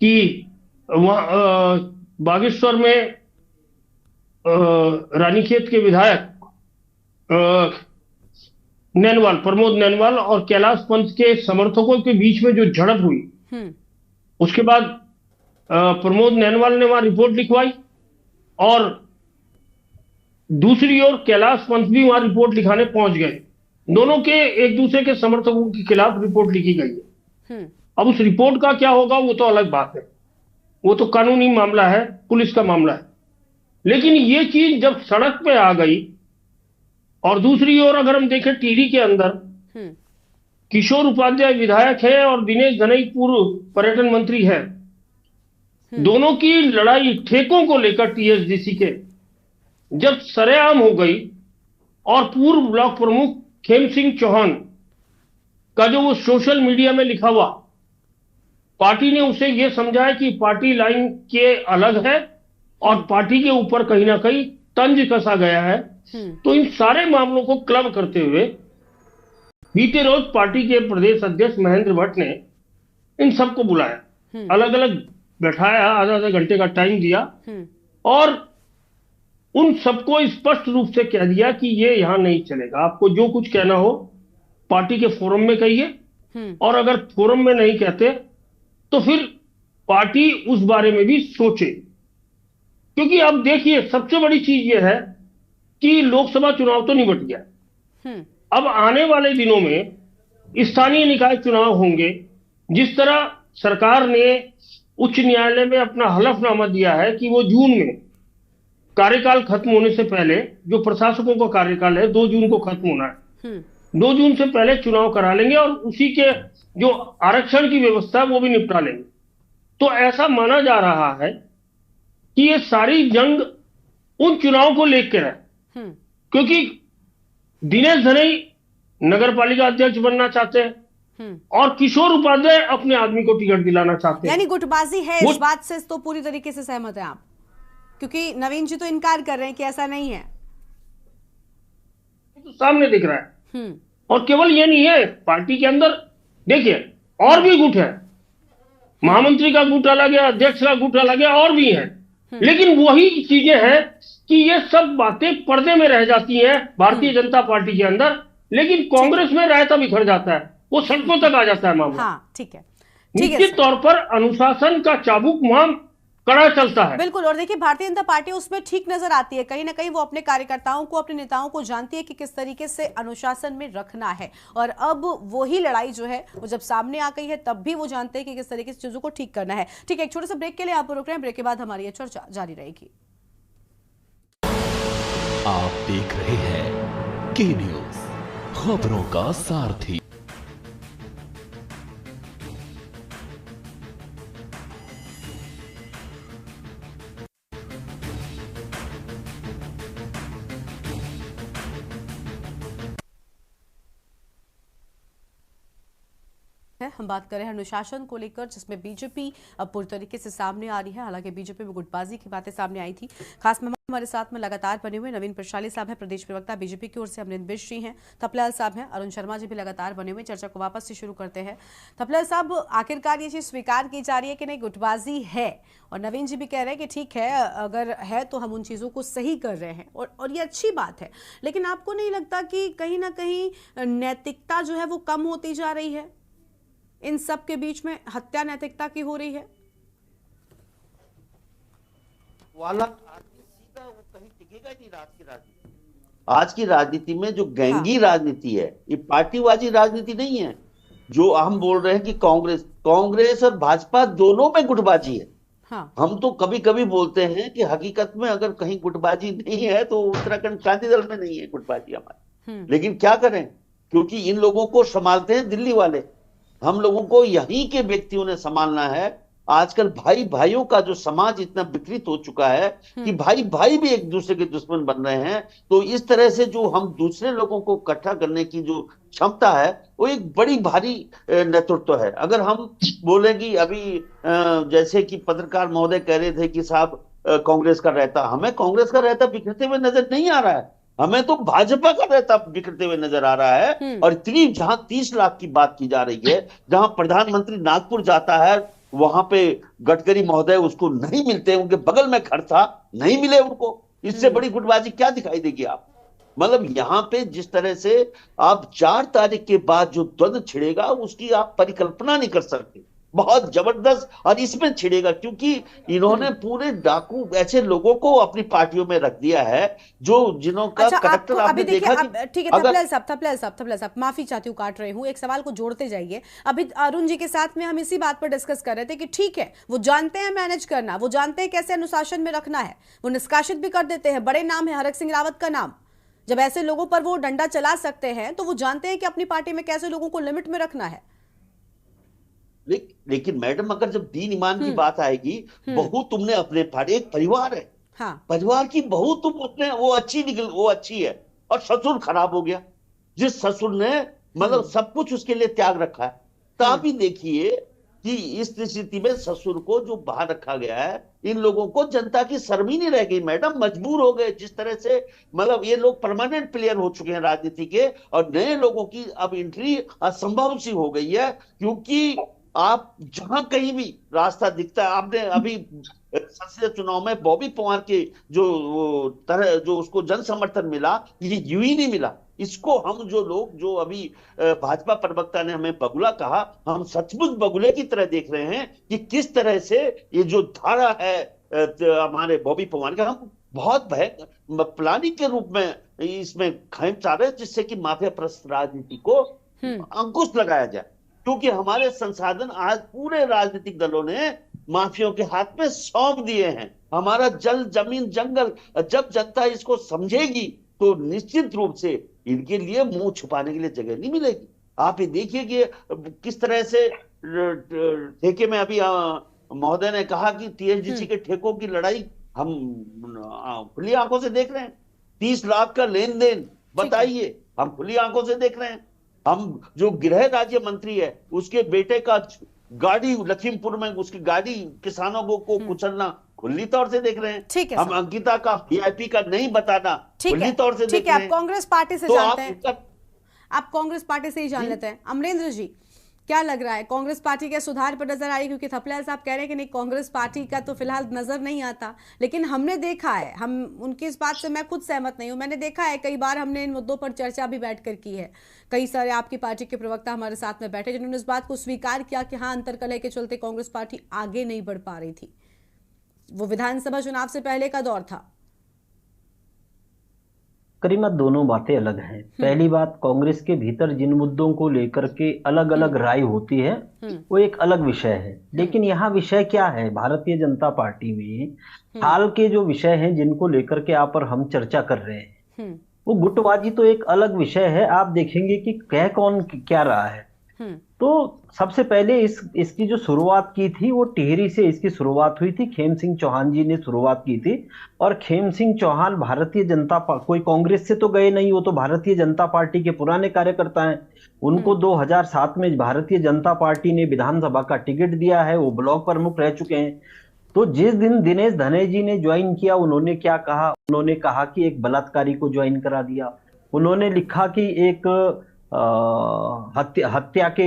कि वहां बागेश्वर में रानीखेत के विधायक नैनवाल, प्रमोद नैनवाल और कैलाश पंत के समर्थकों के बीच में जो झड़प हुई, उसके बाद प्रमोद नैनवाल ने वहां रिपोर्ट लिखवाई और दूसरी ओर कैलाश पंत भी वहां रिपोर्ट लिखाने पहुंच गए। दोनों के एक दूसरे के समर्थकों के खिलाफ रिपोर्ट लिखी गई है। अब उस रिपोर्ट का क्या होगा वो तो अलग बात है, वो तो कानूनी मामला है, पुलिस का मामला है। लेकिन ये चीज जब सड़क पे आ गई, और दूसरी ओर अगर हम देखें टिहरी के अंदर किशोर उपाध्याय विधायक है और दिनेश धनई पूर्व पर्यटन मंत्री है, दोनों की लड़ाई ठेकों को लेकर टीएसडीसी के जब सरेआम हो गई और पूर्व ब्लॉक प्रमुख खेम सिंह चौहान का जो वो सोशल मीडिया में लिखा हुआ, पार्टी ने उसे ये समझा कि पार्टी लाइन के अलग है और पार्टी के ऊपर कहीं ना कहीं तंज कसा गया है। तो इन सारे मामलों को क्लब करते हुए बीते रोज पार्टी के प्रदेश अध्यक्ष महेंद्र भट्ट ने इन सबको बुलाया, अलग अलग बैठाया, आधा आधा घंटे का टाइम दिया और उन सबको स्पष्ट रूप से कह दिया कि ये यहां नहीं चलेगा। आपको जो कुछ कहना हो पार्टी के फोरम में कहिए, और अगर फोरम में नहीं कहते तो फिर पार्टी उस बारे में भी सोचे। क्योंकि अब देखिए, सबसे बड़ी चीज ये है कि लोकसभा चुनाव तो निपट गया, अब आने वाले दिनों में स्थानीय निकाय चुनाव होंगे। जिस तरह सरकार ने उच्च न्यायालय में अपना हलफनामा दिया है कि वो जून में कार्यकाल खत्म होने से पहले, जो प्रशासकों का कार्यकाल है 2 जून को खत्म होना है, 2 जून से पहले चुनाव करा लेंगे और उसी के जो आरक्षण की व्यवस्था है वो भी निपटा लेंगे। तो ऐसा माना जा रहा है कि ये सारी जंग उन चुनाव को लेकर है, क्योंकि दिनेश धनई नगर पालिका अध्यक्ष बनना चाहते हैं और किशोर उपाध्याय अपने आदमी को टिकट दिलाना चाहते हैं। यानी गुटबाजी है, इस बात से तो पूरी तरीके से सहमत है आप, क्योंकि नवीन जी तो इनकार कर रहे हैं कि ऐसा नहीं है। तो सामने दिख रहा है। और केवल ये नहीं है, पार्टी के अंदर देखिए और भी गुट है, महामंत्री का गुट अलग है, अध्यक्ष का गुट अलग है, और भी है। लेकिन वही चीजें हैं कि ये सब बातें पर्दे में रह जाती हैं भारतीय जनता पार्टी के अंदर, लेकिन कांग्रेस में रायता बिखर जाता है, वो सड़कों तक आ जाता है मामला। हाँ, ठीक है। निश्चित तौर पर अनुशासन का चाबुक वहां कड़ा चलता है। बिल्कुल। और देखिए भारतीय जनता पार्टी उसमें ठीक नजर आती है, कहीं ना कहीं वो अपने कार्यकर्ताओं को, अपने नेताओं को जानती है कि किस तरीके से अनुशासन में रखना है। और अब वही लड़ाई जो है वो जब सामने आ गई है तब भी वो जानते हैं कि किस तरीके से चीजों को ठीक करना है। ठीक है, एक छोटे से ब्रेक के लिए आप रुक रहे हैं, ब्रेक के बाद हमारी ये चर्चा जारी रहेगी। आप देख रहे हैं के न्यूज, खबरों का सारथी। हम बात कर रहे हैं अनुशासन को लेकर, जिसमें बीजेपी अब पूरी तरीके से सामने आ रही है। हालांकि बीजेपी में गुटबाजी की बातें सामने आई थी। खास मेहमान हमारे साथ में लगातार बने हुए नवीन प्रशाली साहब हैं, प्रदेश प्रवक्ता बीजेपी की ओर से, अमरिंदर बिश्री हैं, थपलाल साहब हैं, अरुण शर्मा जी भी लगातार बने हुए। चर्चा को वापस से शुरू करते हैं। थपलाल साहब, आखिरकार ये चीज स्वीकार की जा रही है कि नहीं गुटबाजी है, और नवीन जी भी कह रहे हैं कि ठीक है, अगर है तो हम उन चीजों को सही कर रहे हैं और ये अच्छी बात है। लेकिन आपको नहीं लगता कि कहीं ना कहीं नैतिकता जो है वो कम होती जा रही है? इन सब के बीच में हत्या नैतिकता की हो रही है। वाला आदमी सीधा वो कहीं टिकेगा नहीं। आज की राजनीति में जो गैंगी राजनीति है, ये पार्टीबाजी राजनीति नहीं है। जो हम बोल रहे हैं कि कांग्रेस और भाजपा दोनों में गुटबाजी है। हाँ। हम तो कभी कभी बोलते हैं कि हकीकत में अगर कहीं गुटबाजी नहीं है तो उत्तराखंड क्रांति दल में नहीं है गुटबाजी हमारी। लेकिन क्या करें, क्योंकि इन लोगों को संभालते हैं दिल्ली वाले, हम लोगों को यहीं के व्यक्तियों ने संभालना है। आजकल भाई भाइयों का जो समाज इतना विकृत हो चुका है कि भाई भाई भी एक दूसरे के दुश्मन बन रहे हैं। तो इस तरह से जो हम दूसरे लोगों को इकट्ठा करने की जो क्षमता है वो एक बड़ी भारी नेतृत्व है। अगर हम बोले कि अभी जैसे कि पत्रकार महोदय कह रहे थे कि साहब कांग्रेस का रहता, हमें कांग्रेस का रहता बिखरते हुए नजर नहीं आ रहा है, हमें तो भाजपा का रहता बिखरते हुए नजर आ रहा है। और इतनी जहां 30 लाख की बात की जा रही है, जहां प्रधानमंत्री नागपुर जाता है वहां पे गडकरी महोदय उसको नहीं मिलते, उनके बगल में खड़ा था, नहीं मिले उनको। इससे बड़ी गुटबाजी क्या दिखाई देगी आप? मतलब यहाँ पे जिस तरह से आप 4 तारीख के बाद जो द्वंद्व छिड़ेगा उसकी आप परिकल्पना नहीं कर सकते। बहुत जबरदस्त, और इसमें छिड़ेगा क्योंकि इन्होंने पूरे डाकू ऐसे लोगों को अपनी पार्टियों में रख दिया है जो जिन्हों का कैरेक्टर आपने देखा। ठीक है थपलाल साहब माफी चाहती हूँ, काट रही हूँ, एक सवाल को जोड़ते जाइए। अभी अरुण जी के साथ में हम इसी बात पर डिस्कस कर रहे थे कि ठीक है, वो जानते हैं मैनेज करना, वो जानते हैं कैसे अनुशासन में रखना है, वो निष्कासित भी कर देते हैं। बड़े नाम है हरक सिंह रावत का नाम, जब ऐसे लोगों पर वो डंडा चला सकते हैं तो वो जानते हैं कि अपनी पार्टी में कैसे लोगों को लिमिट में रखना है। लेकिन मैडम अगर जब दीन ईमान की बात आएगी, बहू तुमने अपने एक परिवार है, हाँ। परिवार की बहू तुम अपने वो अच्छी है, और ससुर खराब हो गया, जिस ससुर ने मतलब सब कुछ उसके लिए त्याग रखा है। तो आप ही देखिए कि इस स्थिति में ससुर को जो बाहर रखा गया है, इन लोगों को जनता की शर्म ही नहीं रह गई मैडम, मजबूर हो गए। जिस तरह से मतलब ये लोग परमानेंट प्लेयर हो चुके हैं राजनीति के, और नए लोगों की अब एंट्री असंभव सी हो गई है। क्योंकि आप जहां कहीं भी रास्ता दिखता है, आपने अभी संसदीय चुनाव में बॉबी पवार के जो उसको जन समर्थन मिला, ये यूं ही नहीं मिला। इसको हम जो लोग जो अभी भाजपा प्रवक्ता ने हमें बगुला कहा, हम सचमुच बगुले की तरह देख रहे हैं कि किस तरह से ये जो धारा है हमारे बॉबी पवार का, हम बहुत प्लानिंग के रूप में इसमें खैम चाह रहे हैं, जिससे कि माफिया प्रस्त राजनीति को अंकुश लगाया जाए। क्योंकि हमारे संसाधन आज पूरे राजनीतिक दलों ने माफियों के हाथ में सौंप दिए हैं। हमारा जल जमीन जंगल, जब जनता इसको समझेगी तो निश्चित रूप से इनके लिए मुंह छुपाने के लिए जगह नहीं मिलेगी। आप ये देखिए कि किस तरह से ठेके में अभी महोदय ने कहा कि टीएचडीसी के ठेकों की लड़ाई हम खुली आंखों से देख रहे हैं। 30 लाख का लेन देन, बताइए, हम खुली आंखों से देख रहे हैं। हम जो गृह राज्य मंत्री है, उसके बेटे का गाड़ी लखीमपुर में उसकी गाड़ी किसानों को कुचलना, खुली तौर से देख रहे हैं। ठीक है हम अंकिता का वीआईपी का नहीं बताना खुली तौर से ठीक देख है। रहे आप कांग्रेस पार्टी से तो जानते हैं, आप कांग्रेस पार्टी से ही जान लेते हैं। अमरेंद्र जी, क्या लग रहा है, कांग्रेस पार्टी के सुधार पर नजर आई? क्योंकि थपलियाल साहब कह रहे हैं कि नहीं, कांग्रेस पार्टी का तो फिलहाल नजर नहीं आता, लेकिन हमने देखा है, हम उनकी इस बात से मैं खुद सहमत नहीं हूं, मैंने देखा है कई बार हमने इन मुद्दों पर चर्चा भी बैठकर की है। कई सारे आपकी पार्टी के प्रवक्ता हमारे साथ में बैठे जिन्होंने इस बात को स्वीकार किया कि हाँ, अंतरकलह के चलते कांग्रेस पार्टी आगे नहीं बढ़ पा रही थी। वो विधानसभा चुनाव से पहले का दौर था। करीमा, दोनों बातें अलग हैं। पहली बात, कांग्रेस के भीतर जिन मुद्दों को लेकर के अलग अलग राय होती है वो एक अलग विषय है, लेकिन यहाँ विषय क्या है भारतीय जनता पार्टी में? हाल के जो विषय हैं जिनको लेकर के आप और हम चर्चा कर रहे हैं, वो गुटबाजी तो एक अलग विषय है। आप देखेंगे कि कह कौन क्या रहा है। तो सबसे पहले इसकी जो शुरुआत की थी वो टिहरी से इसकी शुरुआत हुई थी। खेम सिंह चौहान जी ने शुरुआत की थी, और खेम सिंह चौहान भारतीय जनता पार्टी, कोई कांग्रेस से तो गए नहीं, वो तो भारतीय जनता पार्टी के पुराने कार्यकर्ता हैं। उनको 2007 में भारतीय जनता पार्टी ने विधानसभा का टिकट दिया है, वो ब्लॉक प्रमुख रह चुके हैं। तो जिस दिन दिनेश धने जी ने ज्वाइन किया, उन्होंने क्या कहा? उन्होंने कहा कि एक बलात्कारी को ज्वाइन करा दिया। उन्होंने लिखा कि एक हत्या के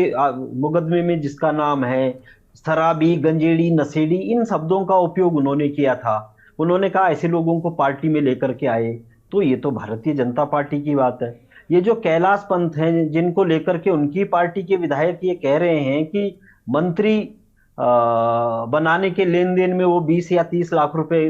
मुकदमे में जिसका नाम है शराबी, गंजेड़ी, नशेड़ी, इन शब्दों का उपयोग उन्होंने किया था। उन्होंने कहा ऐसे लोगों को पार्टी में लेकर के आए। तो ये तो भारतीय जनता पार्टी की बात है। ये जो कैलाश पंत हैं, जिनको लेकर के उनकी पार्टी के विधायक ये कह रहे हैं कि मंत्री बनाने के लेन देन में वो 20 या 30 लाख रुपए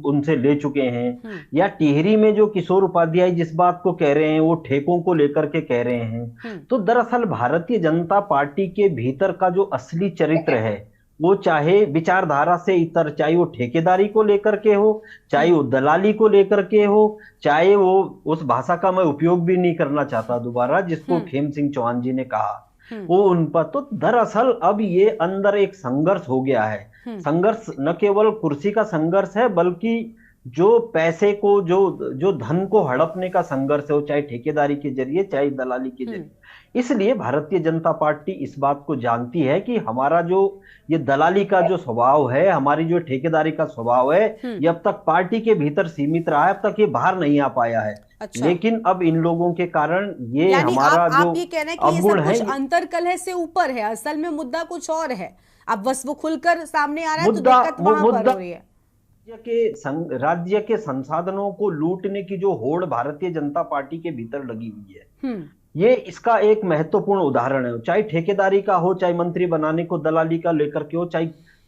उनसे ले चुके हैं, या टिहरी में जो किशोर उपाध्याय जिस बात को कह रहे हैं वो ठेकों को लेकर के कह रहे हैं। तो दरअसल भारतीय जनता पार्टी के भीतर का जो असली चरित्र है, वो चाहे विचारधारा से इतर, चाहे वो ठेकेदारी को लेकर के हो, चाहे वो दलाली को लेकर के हो, चाहे वो उस भाषा का मैं उपयोग भी नहीं करना चाहता दोबारा जिसको खेम सिंह चौहान जी ने कहा, वो उन पर। तो दरअसल अब ये अंदर एक संघर्ष हो गया है। संघर्ष न केवल कुर्सी का संघर्ष है, बल्कि जो पैसे को, जो धन को हड़पने का संघर्ष है, वो चाहे ठेकेदारी के जरिए चाहे दलाली के जरिए। इसलिए भारतीय जनता पार्टी इस बात को जानती है कि हमारा जो ये दलाली का जो स्वभाव है, हमारी जो ठेकेदारी का स्वभाव है, ये अब तक पार्टी के भीतर सीमित रहा है, अब तक ये बाहर नहीं आ पाया है। अच्छा। लेकिन अब इन लोगों के कारण ये हमारा आप ये कह रहे हैं कि ये सब कुछ अंतरकलह से ऊपर है, असल में मुद्दा कुछ और है। अब बस वो खुलकर सामने आ रहा है तो दिक्कत वहां पर हो रही है। राज्य के संसाधनों को लूटने की जो होड़ भारतीय जनता पार्टी के भीतर लगी हुई है, ये इसका एक महत्वपूर्ण उदाहरण है। चाहे ठेकेदारी का हो, चाहे मंत्री बनाने को दलाली का लेकर के हो, चाहे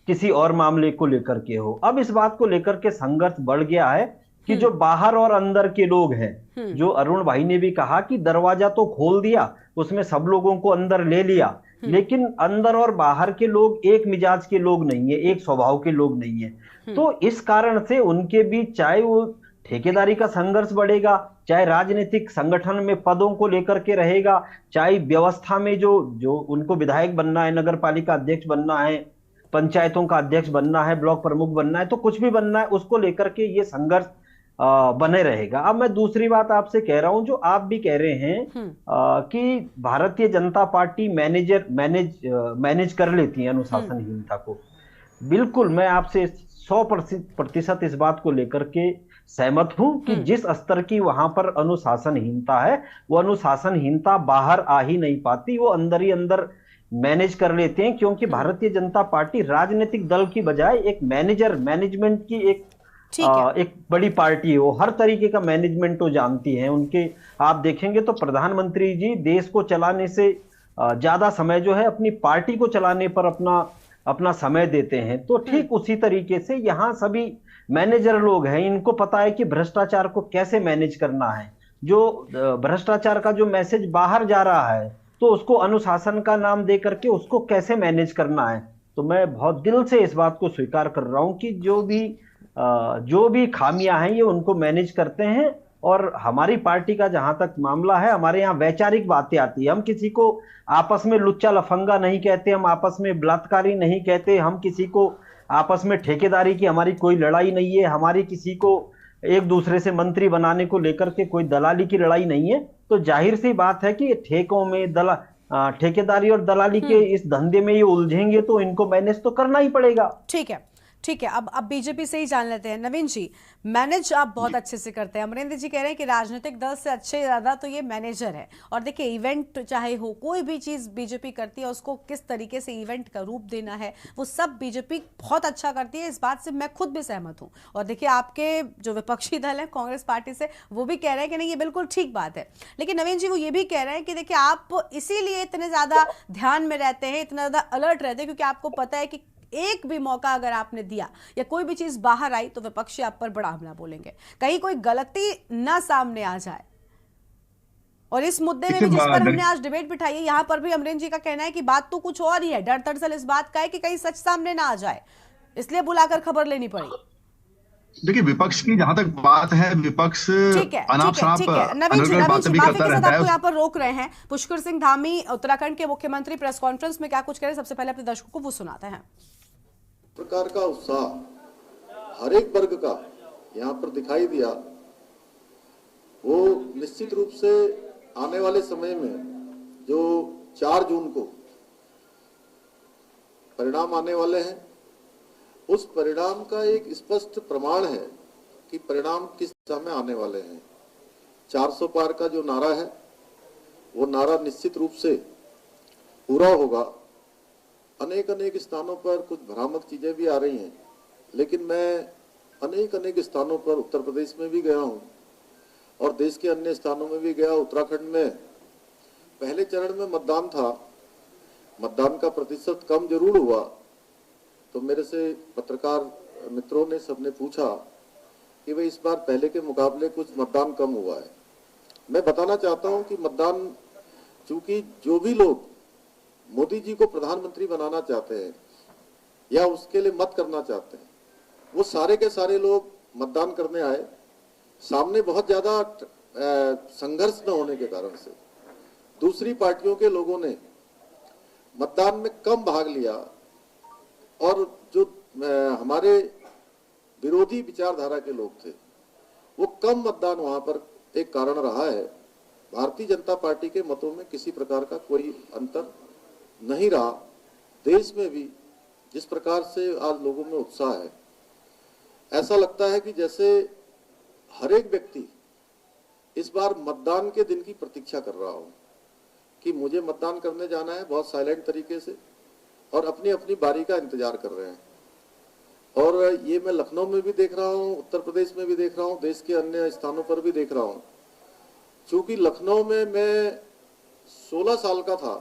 किसी और मामले को लेकर के हो। अब इस बात को लेकर के संघर्ष बढ़ गया है कि जो बाहर और अंदर के लोग हैं, जो अरुण भाई ने भी कहा कि दरवाजा तो खोल दिया, उसमें सब लोगों को अंदर ले लिया, लेकिन अंदर और बाहर के लोग एक मिजाज के लोग नहीं है, एक स्वभाव के लोग नहीं है। तो इस कारण से उनके बीच चाहे वो ठेकेदारी का संघर्ष बढ़ेगा, चाहे राजनीतिक संगठन में पदों को लेकर के रहेगा, चाहे व्यवस्था में जो उनको विधायक बनना है, नगर पालिका अध्यक्ष बनना है, पंचायतों का अध्यक्ष बनना है, ब्लॉक प्रमुख बनना है, तो कुछ भी बनना है, उसको लेकर के ये संघर्ष बने रहेगा। अब मैं दूसरी बात आपसे कह रहा हूं, जो आप भी कह रहे हैं कि भारतीय जनता पार्टी मैनेज कर लेती है अनुशासनहीनता को। बिल्कुल, मैं आपसे 100% इस बात को लेकर के सहमत हूं कि जिस स्तर की वहां पर अनुशासनहीनता है, वो अनुशासनहीनता बाहर आ ही नहीं पाती, वो अंदर ही अंदर मैनेज कर लेते हैं। क्योंकि भारतीय जनता पार्टी राजनीतिक दल की बजाय एक मैनेजमेंट की एक बड़ी पार्टी है। वो हर तरीके का मैनेजमेंट वो जानती है। उनके आप देखेंगे तो प्रधानमंत्री जी देश को चलाने से ज्यादा समय जो है अपनी पार्टी को चलाने पर अपना समय देते हैं। तो ठीक उसी तरीके से यहाँ सभी मैनेजर लोग हैं, इनको पता है कि भ्रष्टाचार को कैसे मैनेज करना है। जो भ्रष्टाचार का जो मैसेज बाहर जा रहा है, तो उसको अनुशासन का नाम दे करके उसको कैसे मैनेज करना है। तो मैं बहुत दिल से इस बात को स्वीकार कर रहा हूं कि जो भी खामियां हैं ये उनको मैनेज करते हैं। और हमारी पार्टी का जहां तक मामला है, हमारे यहाँ वैचारिक बातें आती है। हम किसी को आपस में लुच्चा लफंगा नहीं कहते, हम आपस में बलात्कारी नहीं कहते, हम किसी को आपस में ठेकेदारी की हमारी कोई लड़ाई नहीं है, हमारी किसी को एक दूसरे से मंत्री बनाने को लेकर के कोई दलाली की लड़ाई नहीं है। तो जाहिर सी बात है कि ठेकों में ठेकेदारी और दलाली के इस धंधे में ये उलझेंगे तो इनको मैनेज तो करना ही पड़ेगा। ठीक है, ठीक है, अब बीजेपी से ही जान लेते हैं। नवीन जी, मैनेज आप बहुत अच्छे से करते हैं। अमरेंद्र जी कह रहे हैं कि राजनीतिक दल से अच्छे ज्यादा तो ये मैनेजर है। और देखिए, इवेंट चाहे हो, कोई भी चीज बीजेपी करती है, उसको किस तरीके से इवेंट का रूप देना है, वो सब बीजेपी बहुत अच्छा करती है। इस बात से मैं खुद भी सहमत हूँ। और देखिए, आपके जो विपक्षी दल है कांग्रेस पार्टी से, वो भी कह रहे हैं कि नहीं, ये बिल्कुल ठीक बात है। लेकिन नवीन जी वो ये भी कह रहे हैं कि देखिए, आप इसीलिए इतने ज्यादा ध्यान में रहते हैं, इतना ज्यादा अलर्ट रहते हैं, क्योंकि आपको पता है कि एक भी मौका अगर आपने दिया या कोई भी चीज बाहर आई तो विपक्षी आप पर बड़ा हमला बोलेंगे, कहीं कोई गलती ना सामने आ जाए। और इस मुद्दे में भी जिस पर हमने आज डिबेट बिठाई है, यहां पर भी अमरेंद्र जी का कहना है कि बात तो कुछ और ही है। डर दरअसल इस बात का है कि कहीं सच सामने ना आ जाए, इसलिए बुलाकर खबर लेनी पड़ी। देखिए, विपक्ष की जहां तक बात है, विपक्ष अनाप शनाप अनर्गल बातें भी करता रहता है। आपको यहाँ पर रोक रहे हैं। पुष्कर सिंह धामी उत्तराखंड के मुख्यमंत्री प्रेस कॉन्फ्रेंस में क्या कुछ कह रहे हैं, सबसे पहले अपने दर्शकों को वो सुनाते हैं। प्रकार का उत्साह हर एक वर्ग का यहाँ पर दिखाई दिया, वो निश्चित रूप से आने वाले समय में जो 4 जून को परिणाम आने वाले हैं, उस परिणाम का एक स्पष्ट प्रमाण है कि परिणाम किस दिशा में आने वाले हैं। 400 पार का जो नारा है, वो नारा निश्चित रूप से पूरा होगा। अनेक स्थानों पर कुछ भ्रामक चीजें भी आ रही हैं, लेकिन मैं अनेक स्थानों पर उत्तर प्रदेश में भी गया हूं और देश के अन्य स्थानों में भी गया। उत्तराखंड में पहले चरण में मतदान था, मतदान का प्रतिशत कम जरूर हुआ, तो मेरे से पत्रकार मित्रों ने सबने पूछा कि भाई इस बार पहले के मुकाबले कुछ मतदान कम हुआ है। मैं बताना चाहता हूं कि मतदान, चूंकि जो भी लोग मोदी जी को प्रधानमंत्री बनाना चाहते हैं या उसके लिए मत करना चाहते हैं, वो सारे के सारे लोग मतदान करने आए। सामने बहुत ज्यादा संघर्ष न होने के कारण से दूसरी पार्टियों के लोगों ने मतदान में कम भाग लिया, और जो हमारे विरोधी विचारधारा के लोग थे, वो कम मतदान वहां पर एक कारण रहा है। भारतीय जनता पार्टी के मतों में किसी प्रकार का कोई अंतर नहीं रहा। देश में भी जिस प्रकार से आज लोगों में उत्साह है, ऐसा लगता है कि जैसे हर एक व्यक्ति इस बार मतदान के दिन की प्रतीक्षा कर रहा हो कि मुझे मतदान करने जाना है, बहुत साइलेंट तरीके से, और अपनी अपनी बारी का इंतजार कर रहे हैं। और ये मैं लखनऊ में भी देख रहा हूँ, उत्तर प्रदेश में भी देख रहा हूँ, देश के अन्य स्थानों पर भी देख रहा हूँ। चूंकि लखनऊ में मैं 16 साल का था,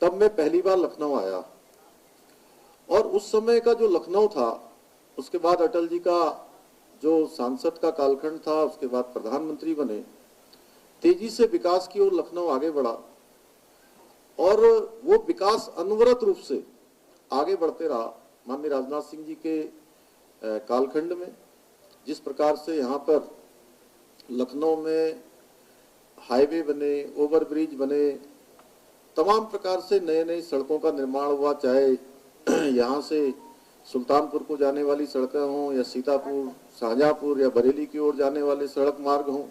तब मैं पहली बार लखनऊ आया, और उस समय का जो लखनऊ था, उसके बाद अटल जी का जो सांसद का कालखंड था, उसके बाद प्रधानमंत्री बने, तेजी से विकास की ओर लखनऊ आगे बढ़ा, और वो विकास अनवरत रूप से आगे बढ़ते रहा। माननीय राजनाथ सिंह जी के कालखंड में जिस प्रकार से यहाँ पर लखनऊ में हाईवे बने, ओवरब्रिज बने, तमाम प्रकार से नए नई सड़कों का निर्माण हुआ, चाहे यहाँ से सुल्तानपुर को जाने वाली सड़कें हों, या सीतापुर, शाहजहांपुर या बरेली की ओर जाने वाले सड़क मार्ग हों,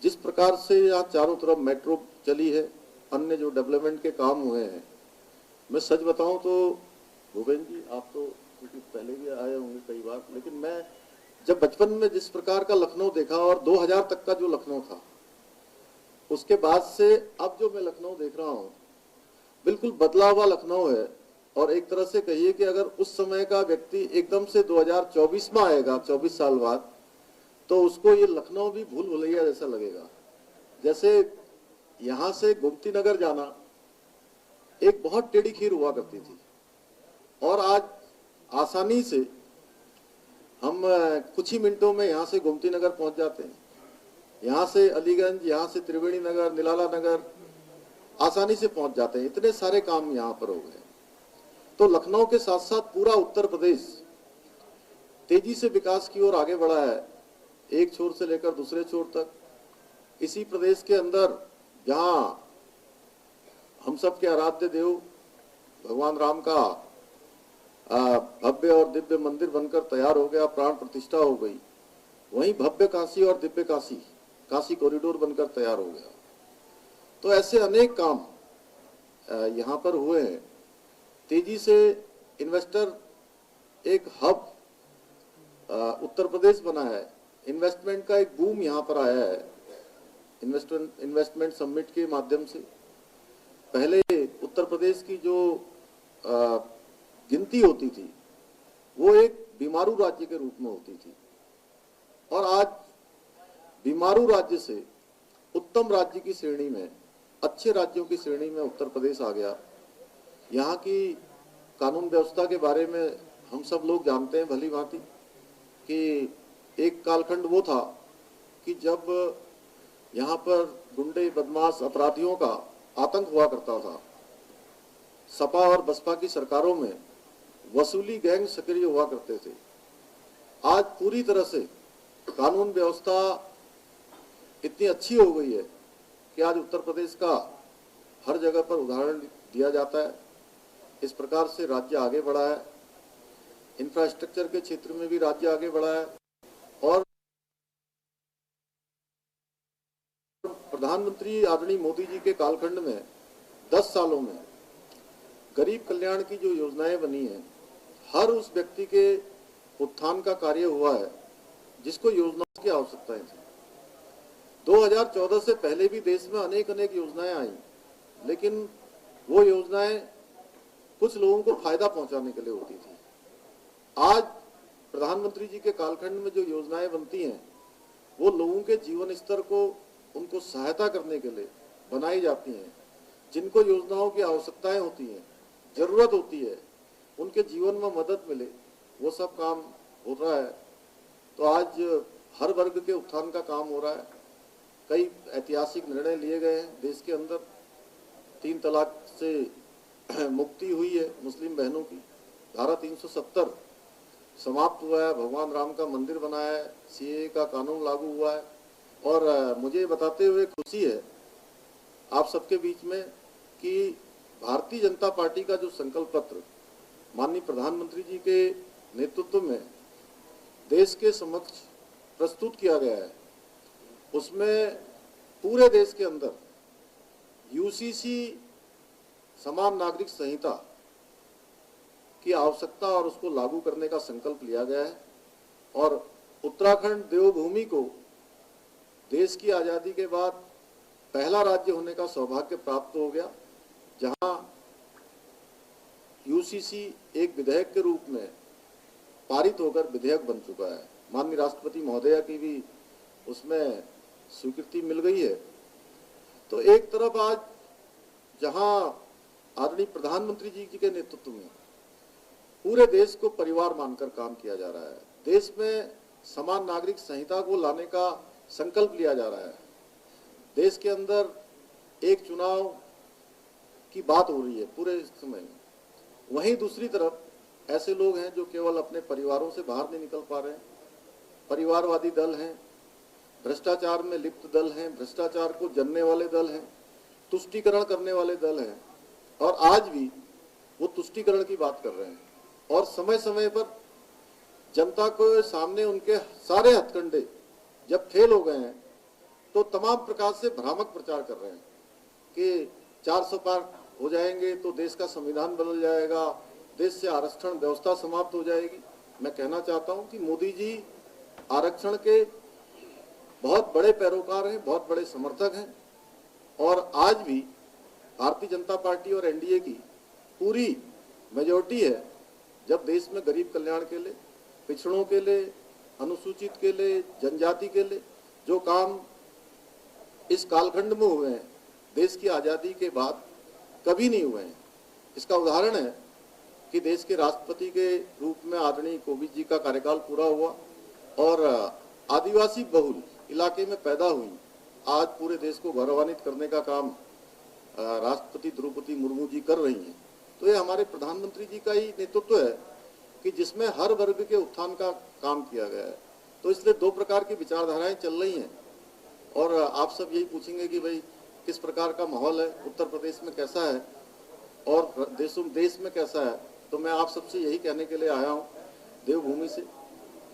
जिस प्रकार से यहाँ चारों तरफ मेट्रो चली है, अन्य जो डेवलपमेंट के काम हुए हैं। मैं सच बताऊं तो भूपेंद्र जी, आप तो पहले भी आए होंगे कई बार, लेकिन मैं जब बचपन में जिस प्रकार का लखनऊ देखा, और 2000 तक का जो लखनऊ था, उसके बाद से अब जो मैं लखनऊ देख रहा हूँ, बिल्कुल बदला हुआ लखनऊ है। और एक तरह से कहिए कि अगर उस समय का व्यक्ति एकदम से 2024 में आएगा, 24 साल बाद, तो उसको ये लखनऊ भी भूल भुलैया जैसा लगेगा। जैसे यहाँ से गोमती नगर जाना एक बहुत टेढ़ी खीर हुआ करती थी, और आज आसानी से हम कुछ ही मिनटों में यहाँ से गोमती नगर पहुंच जाते हैं। यहाँ से अलीगंज, यहाँ से त्रिवेणी नगर, निराला नगर आसानी से पहुंच जाते हैं। इतने सारे काम यहाँ पर हो गए। तो लखनऊ के साथ साथ पूरा उत्तर प्रदेश तेजी से विकास की ओर आगे बढ़ा है, एक छोर से लेकर दूसरे छोर तक। इसी प्रदेश के अंदर जहां हम सब के आराध्य देव भगवान राम का भव्य और दिव्य मंदिर बनकर तैयार हो गया, प्राण प्रतिष्ठा हो गई, वहीं भव्य काशी और दिव्य काशी, काशी कॉरिडोर बनकर तैयार हो गया। तो ऐसे अनेक काम यहाँ पर हुए हैं। तेजी से इन्वेस्टर एक हब उत्तर प्रदेश बना है, इन्वेस्टमेंट का एक बूम यहाँ पर आया है इन्वेस्टमेंट समिट के माध्यम से। पहले उत्तर प्रदेश की जो गिनती होती थी वो एक बीमारू राज्य के रूप में होती थी, और आज बीमारू राज्य से उत्तम राज्य की श्रेणी में, अच्छे राज्यों की श्रेणी में उत्तर प्रदेश आ गया। यहाँ की कानून व्यवस्था के बारे में हम सब लोग जानते हैं भली भांति कि एक कालखंड वो था कि जब यहाँ पर गुंडे, बदमाश, अपराधियों का आतंक हुआ करता था। सपा और बसपा की सरकारों में वसूली गैंग सक्रिय हुआ करते थे। आज पूरी तरह से कानून व्यवस्था इतनी अच्छी हो गई है कि आज उत्तर प्रदेश का हर जगह पर उदाहरण दिया जाता है। इस प्रकार से राज्य आगे बढ़ा है, इंफ्रास्ट्रक्चर के क्षेत्र में भी राज्य आगे बढ़ा है, और प्रधानमंत्री आदरणीय मोदी जी के कालखंड में 10 सालों में गरीब कल्याण की जो योजनाएं बनी हैं, हर उस व्यक्ति के उत्थान का कार्य हुआ है जिसको योजनाओं की आवश्यकताएं थी। 2014 से पहले भी देश में अनेक योजनाएं आई, लेकिन वो योजनाएं कुछ लोगों को फायदा पहुंचाने के लिए होती थी। आज प्रधानमंत्री जी के कालखंड में जो योजनाएं बनती हैं वो लोगों के जीवन स्तर को, उनको सहायता करने के लिए बनाई जाती हैं। जिनको योजनाओं की आवश्यकताएं होती हैं, जरूरत होती है, उनके जीवन में मदद मिले, वो सब काम हो रहा है। तो आज हर वर्ग के उत्थान का काम हो रहा है। कई ऐतिहासिक निर्णय लिए गए हैं देश के अंदर। 3 तलाक से मुक्ति हुई है मुस्लिम बहनों की, धारा 370 समाप्त हुआ है, भगवान राम का मंदिर बना है, सीएए का कानून लागू हुआ है। और मुझे बताते हुए खुशी है आप सबके बीच में कि भारतीय जनता पार्टी का जो संकल्प पत्र माननीय प्रधानमंत्री जी के नेतृत्व में देश के समक्ष प्रस्तुत किया गया है, उसमें पूरे देश के अंदर यूसीसी समान नागरिक संहिता की आवश्यकता और उसको लागू करने का संकल्प लिया गया है। और उत्तराखंड देवभूमि को देश की आजादी के बाद पहला राज्य होने का सौभाग्य प्राप्त हो गया, जहां यूसीसी एक विधेयक के रूप में पारित होकर विधेयक बन चुका है। माननीय राष्ट्रपति महोदया की भी उसमें स्वीकृति मिल गई है। तो एक तरफ आज जहां आदरणीय प्रधानमंत्री जी के नेतृत्व में पूरे देश को परिवार मानकर काम किया जा रहा है, देश में समान नागरिक संहिता को लाने का संकल्प लिया जा रहा है, देश के अंदर एक चुनाव की बात हो रही है पूरे समय में, वहीं दूसरी तरफ ऐसे लोग हैं जो केवल अपने परिवारों से बाहर नहीं निकल पा रहे हैं। परिवारवादी दल हैं, भ्रष्टाचार में लिप्त दल हैं, भ्रष्टाचार को जनने वाले दल हैं, तुष्टीकरण करने वाले दल हैं, और आज भी वो तुष्टीकरण की बात कर रहे हैं। और समय समय पर जनता को सामने उनके सारे हथकंडे जब फेल हो गए हैं तो तमाम प्रकार से भ्रामक प्रचार कर रहे हैं कि 400 पार हो जाएंगे तो देश का संविधान बदल जाएगा, देश से आरक्षण व्यवस्था समाप्त हो जाएगी। मैं कहना चाहता हूं कि मोदी जी आरक्षण के बहुत बड़े पैरोकार हैं, बहुत बड़े समर्थक हैं, और आज भी भारतीय जनता पार्टी और एनडीए की पूरी मेजॉरिटी है जब देश में गरीब कल्याण के लिए, पिछड़ों के लिए, अनुसूचित के लिए, जनजाति के लिए जो काम इस कालखंड में हुए हैं, देश की आज़ादी के बाद कभी नहीं हुए हैं। इसका उदाहरण है कि देश के राष्ट्रपति के रूप में आदरणीय कोविंद जी का कार्यकाल पूरा हुआ और आदिवासी बहुल इलाके में पैदा हुई आज पूरे देश को गौरवान्वित करने का काम राष्ट्रपति द्रौपदी मुर्मू जी कर रही हैं। तो ये हमारे प्रधानमंत्री जी का ही नेतृत्व है कि जिसमें हर वर्ग के उत्थान का काम किया गया है। तो इसलिए 2 प्रकार की विचारधाराएं चल रही हैं, और आप सब यही पूछेंगे कि भाई किस प्रकार का माहौल है, उत्तर प्रदेश में कैसा है और देश में कैसा है। तो मैं आप सबसे यही कहने के लिए आया हूँ देवभूमि से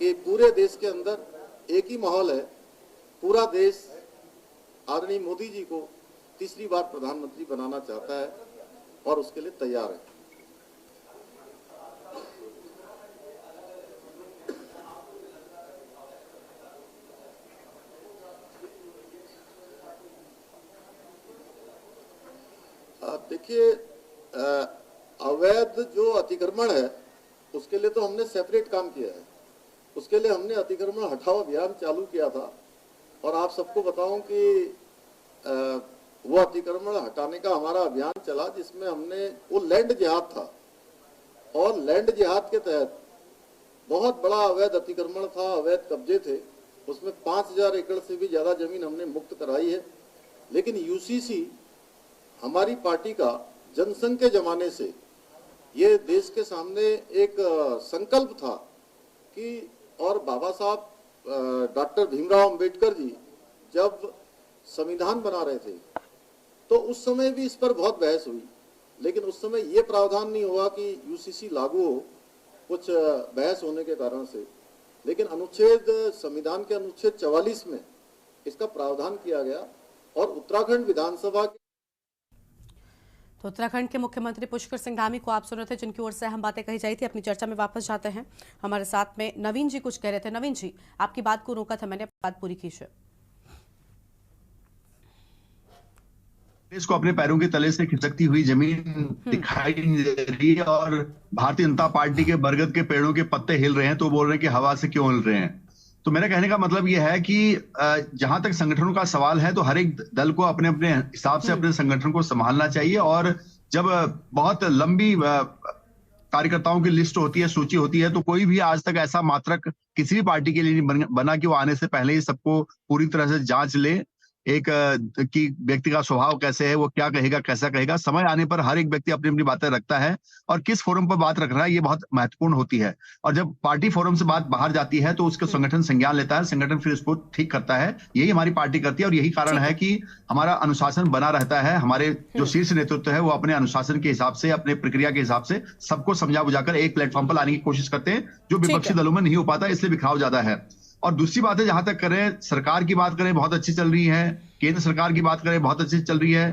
कि पूरे देश के अंदर एक ही माहौल है। पूरा देश आदरणीय मोदी जी को तीसरी बार प्रधानमंत्री बनाना चाहता है और उसके लिए तैयार है। देखिए, अवैध जो अतिक्रमण है उसके लिए तो हमने सेपरेट काम किया है। उसके लिए हमने अतिक्रमण हटाओ अभियान चालू किया था और आप सबको बताऊं कि वो अतिक्रमण हटाने का हमारा अभियान चला जिसमें हमने वो लैंड जिहाद था और लैंड जिहाद के तहत बहुत बड़ा अवैध अतिक्रमण था, अवैध कब्जे थे, उसमें 5000 एकड़ से भी ज्यादा जमीन हमने मुक्त कराई है। लेकिन यूसीसी हमारी पार्टी का जनसंघ के जमाने से ये देश के सामने एक संकल्प था कि, और बाबा साहब डॉक्टर भीमराव अंबेडकर जी जब संविधान बना रहे थे तो उस समय भी इस पर बहुत बहस हुई, लेकिन उस समय ये प्रावधान नहीं हुआ कि यूसीसी लागू हो, कुछ बहस होने के कारण से। लेकिन संविधान के अनुच्छेद 44 में इसका प्रावधान किया गया और उत्तराखंड विधानसभा के तो उत्तराखंड के मुख्यमंत्री पुष्कर सिंह धामी को आप सुन रहे थे, जिनकी ओर से अहम बातें कही जाई थी। अपनी चर्चा में वापस जाते हैं। हमारे साथ में नवीन जी कुछ कह रहे थे। नवीन जी, आपकी बात को रोका था, मैंने अपनी बात पूरी कीजिए। देश को अपने पैरों के तले से खिसकती हुई जमीन दिखाई नहीं दे रही है और भारतीय जनता पार्टी के बरगद के पेड़ों के पत्ते हिल रहे हैं तो बोल रहे हैं कि हवा से क्यों हिल रहे हैं। तो मेरा कहने का मतलब यह है कि जहां तक संगठनों का सवाल है तो हर एक दल को अपने अपने हिसाब से अपने संगठन को संभालना चाहिए। और जब बहुत लंबी कार्यकर्ताओं की लिस्ट होती है, सूची होती है, तो कोई भी आज तक ऐसा मात्रक किसी भी पार्टी के लिए नहीं बना कि वो आने से पहले ही सबको पूरी तरह से जांच ले एक कि व्यक्ति का स्वभाव कैसे है, वो क्या कहेगा, कैसा कहेगा। समय आने पर हर एक व्यक्ति अपनी अपनी बातें रखता है और किस फोरम पर बात रख रहा है ये बहुत महत्वपूर्ण होती है। और जब पार्टी फोरम से बात बाहर जाती है तो उसका संगठन संज्ञान लेता है, संगठन फिर उसको ठीक करता है। यही हमारी पार्टी करती है और यही कारण है कि हमारा अनुशासन बना रहता है। हमारे जो शीर्ष नेतृत्व है वो अपने अनुशासन के हिसाब से, अपने प्रक्रिया के हिसाब से सबको समझा बुझाकर एक प्लेटफॉर्म पर लाने की कोशिश करते हैं, जो विपक्षी दलों में नहीं हो पाता, इसलिए बिखराव ज्यादा है। और दूसरी बात है, जहां तक करें सरकार की बात करें बहुत अच्छी चल रही है, केंद्र सरकार की बात करें बहुत अच्छी चल रही है,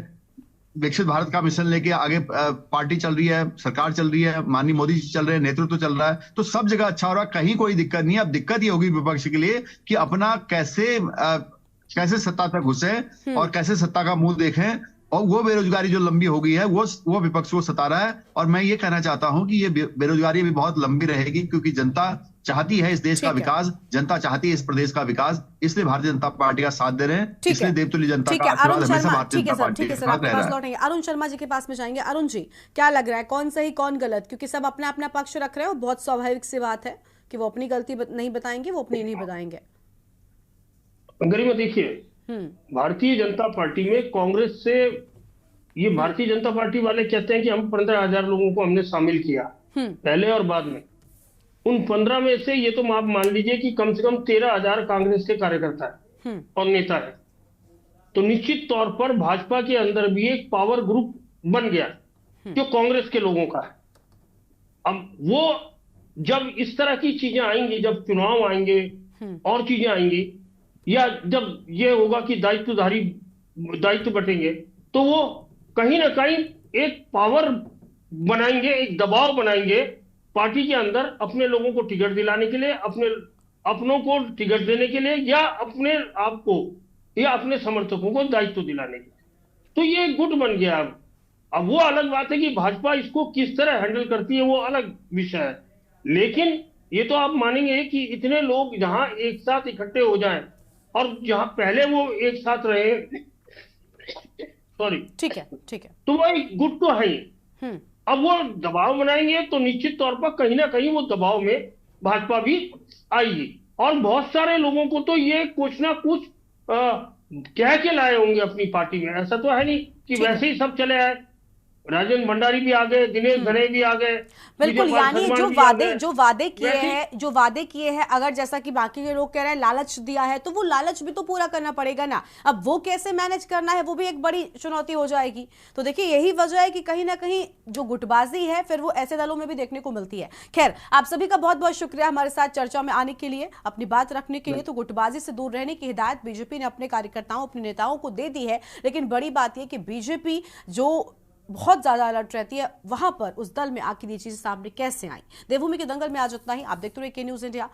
विकसित भारत का मिशन लेके आगे पार्टी चल रही है, सरकार चल रही है, माननीय मोदी जी चल रहे हैं, नेतृत्व चल रहा है, तो सब जगह अच्छा हो रहा है, कहीं कोई दिक्कत नहीं है। अब दिक्कत ये होगी विपक्ष के लिए कि अपना कैसे सत्ता तक घुसे और कैसे सत्ता का मुंह देखें। और वो बेरोजगारी जो लंबी हो गई है वो विपक्ष को सता रहा है। और मैं ये कहना चाहता हूं कि ये बेरोजगारी भी बहुत लंबी रहेगी, क्योंकि जनता चाहती है इस देश का विकास, जनता चाहती है इस प्रदेश का विकास, इसलिए भारतीय जनता पार्टी का साथ दे रहे हैं। इसलिए देवतुल्य जनता का आशीर्वाद हमेशा भारतीय जनता पार्टी के साथ रह रहा है। अरुण शर्मा जी के पास में जाएंगे। अरुण जी, क्या लग रहा है, कौन सही कौन गलत? क्योंकि सब अपना अपना पक्ष रख रहे हो, बहुत स्वाभाविक सी बात है कि वो अपनी गलती नहीं बताएंगे, वो अपनी नहीं बताएंगे। गरिमा, देखिए भारतीय जनता पार्टी में कांग्रेस से ये भारतीय जनता पार्टी वाले कहते हैं कि हम 15,000 लोगों को हमने शामिल किया पहले और बाद में। उन 15 में से ये तो आप मान लीजिए कि कम से कम 13,000 कांग्रेस के कार्यकर्ता है और नेता है। तो निश्चित तौर पर भाजपा के अंदर भी एक पावर ग्रुप बन गया जो कांग्रेस के लोगों का है। अब वो जब इस तरह की चीजें आएंगी, जब चुनाव आएंगे और चीजें आएंगी, या जब ये होगा कि दायित्व बटेंगे, तो वो कहीं ना कहीं एक पावर बनाएंगे, एक दबाव बनाएंगे पार्टी के अंदर अपने लोगों को टिकट दिलाने के लिए, अपनों को टिकट देने के लिए, या अपने आप को या अपने समर्थकों को दायित्व दिलाने के लिए। तो ये गुट बन गया। अब वो अलग बात है कि भाजपा इसको किस तरह हैंडल करती है, वो अलग विषय है। लेकिन ये तो आप मानेंगे कि इतने लोग जहां एक साथ इकट्ठे हो जाएं और जहां पहले वो एक साथ रहे, सॉरी, ठीक है, तो वो एक गुट तो है ही। अब वो दबाव बनाएंगे तो निश्चित तौर पर कहीं ना कहीं वो दबाव में भाजपा भी आएगी। और बहुत सारे लोगों को तो ये कुछ ना कुछ कह के लाए होंगे अपनी पार्टी में। ऐसा तो है नहीं कि वैसे ही सब चले आए। राजेंद्र भंडारी भी आ गए, दिनेश घने भी आ गए, बिल्कुल। यानी जो वादे किए हैं, अगर जैसा कि बाकी के लोग कह रहे हैं लालच दिया है, तो वो लालच भी तो पूरा करना पड़ेगा ना। अब वो कैसे मैनेज करना है, वो भी एक बड़ी चुनौती हो जाएगी। तो देखिए, यही वजह है कि कहीं ना कहीं जो गुटबाजी है फिर वो ऐसे दलों में भी देखने को मिलती है। खैर, आप सभी का बहुत बहुत शुक्रिया हमारे साथ चर्चा में आने के लिए, अपनी बात रखने के लिए। तो गुटबाजी से दूर रहने की हिदायत बीजेपी ने अपने कार्यकर्ताओं, अपने नेताओं को दे दी है। लेकिन बड़ी बात यह कि बीजेपी जो बहुत ज्यादा अलर्ट रहती है, वहां पर उस दल में आखिर ये चीजें सामने कैसे आई। देवभूमि के दंगल में आज इतना ही। आप देखते रहिए के न्यूज़ इंडिया।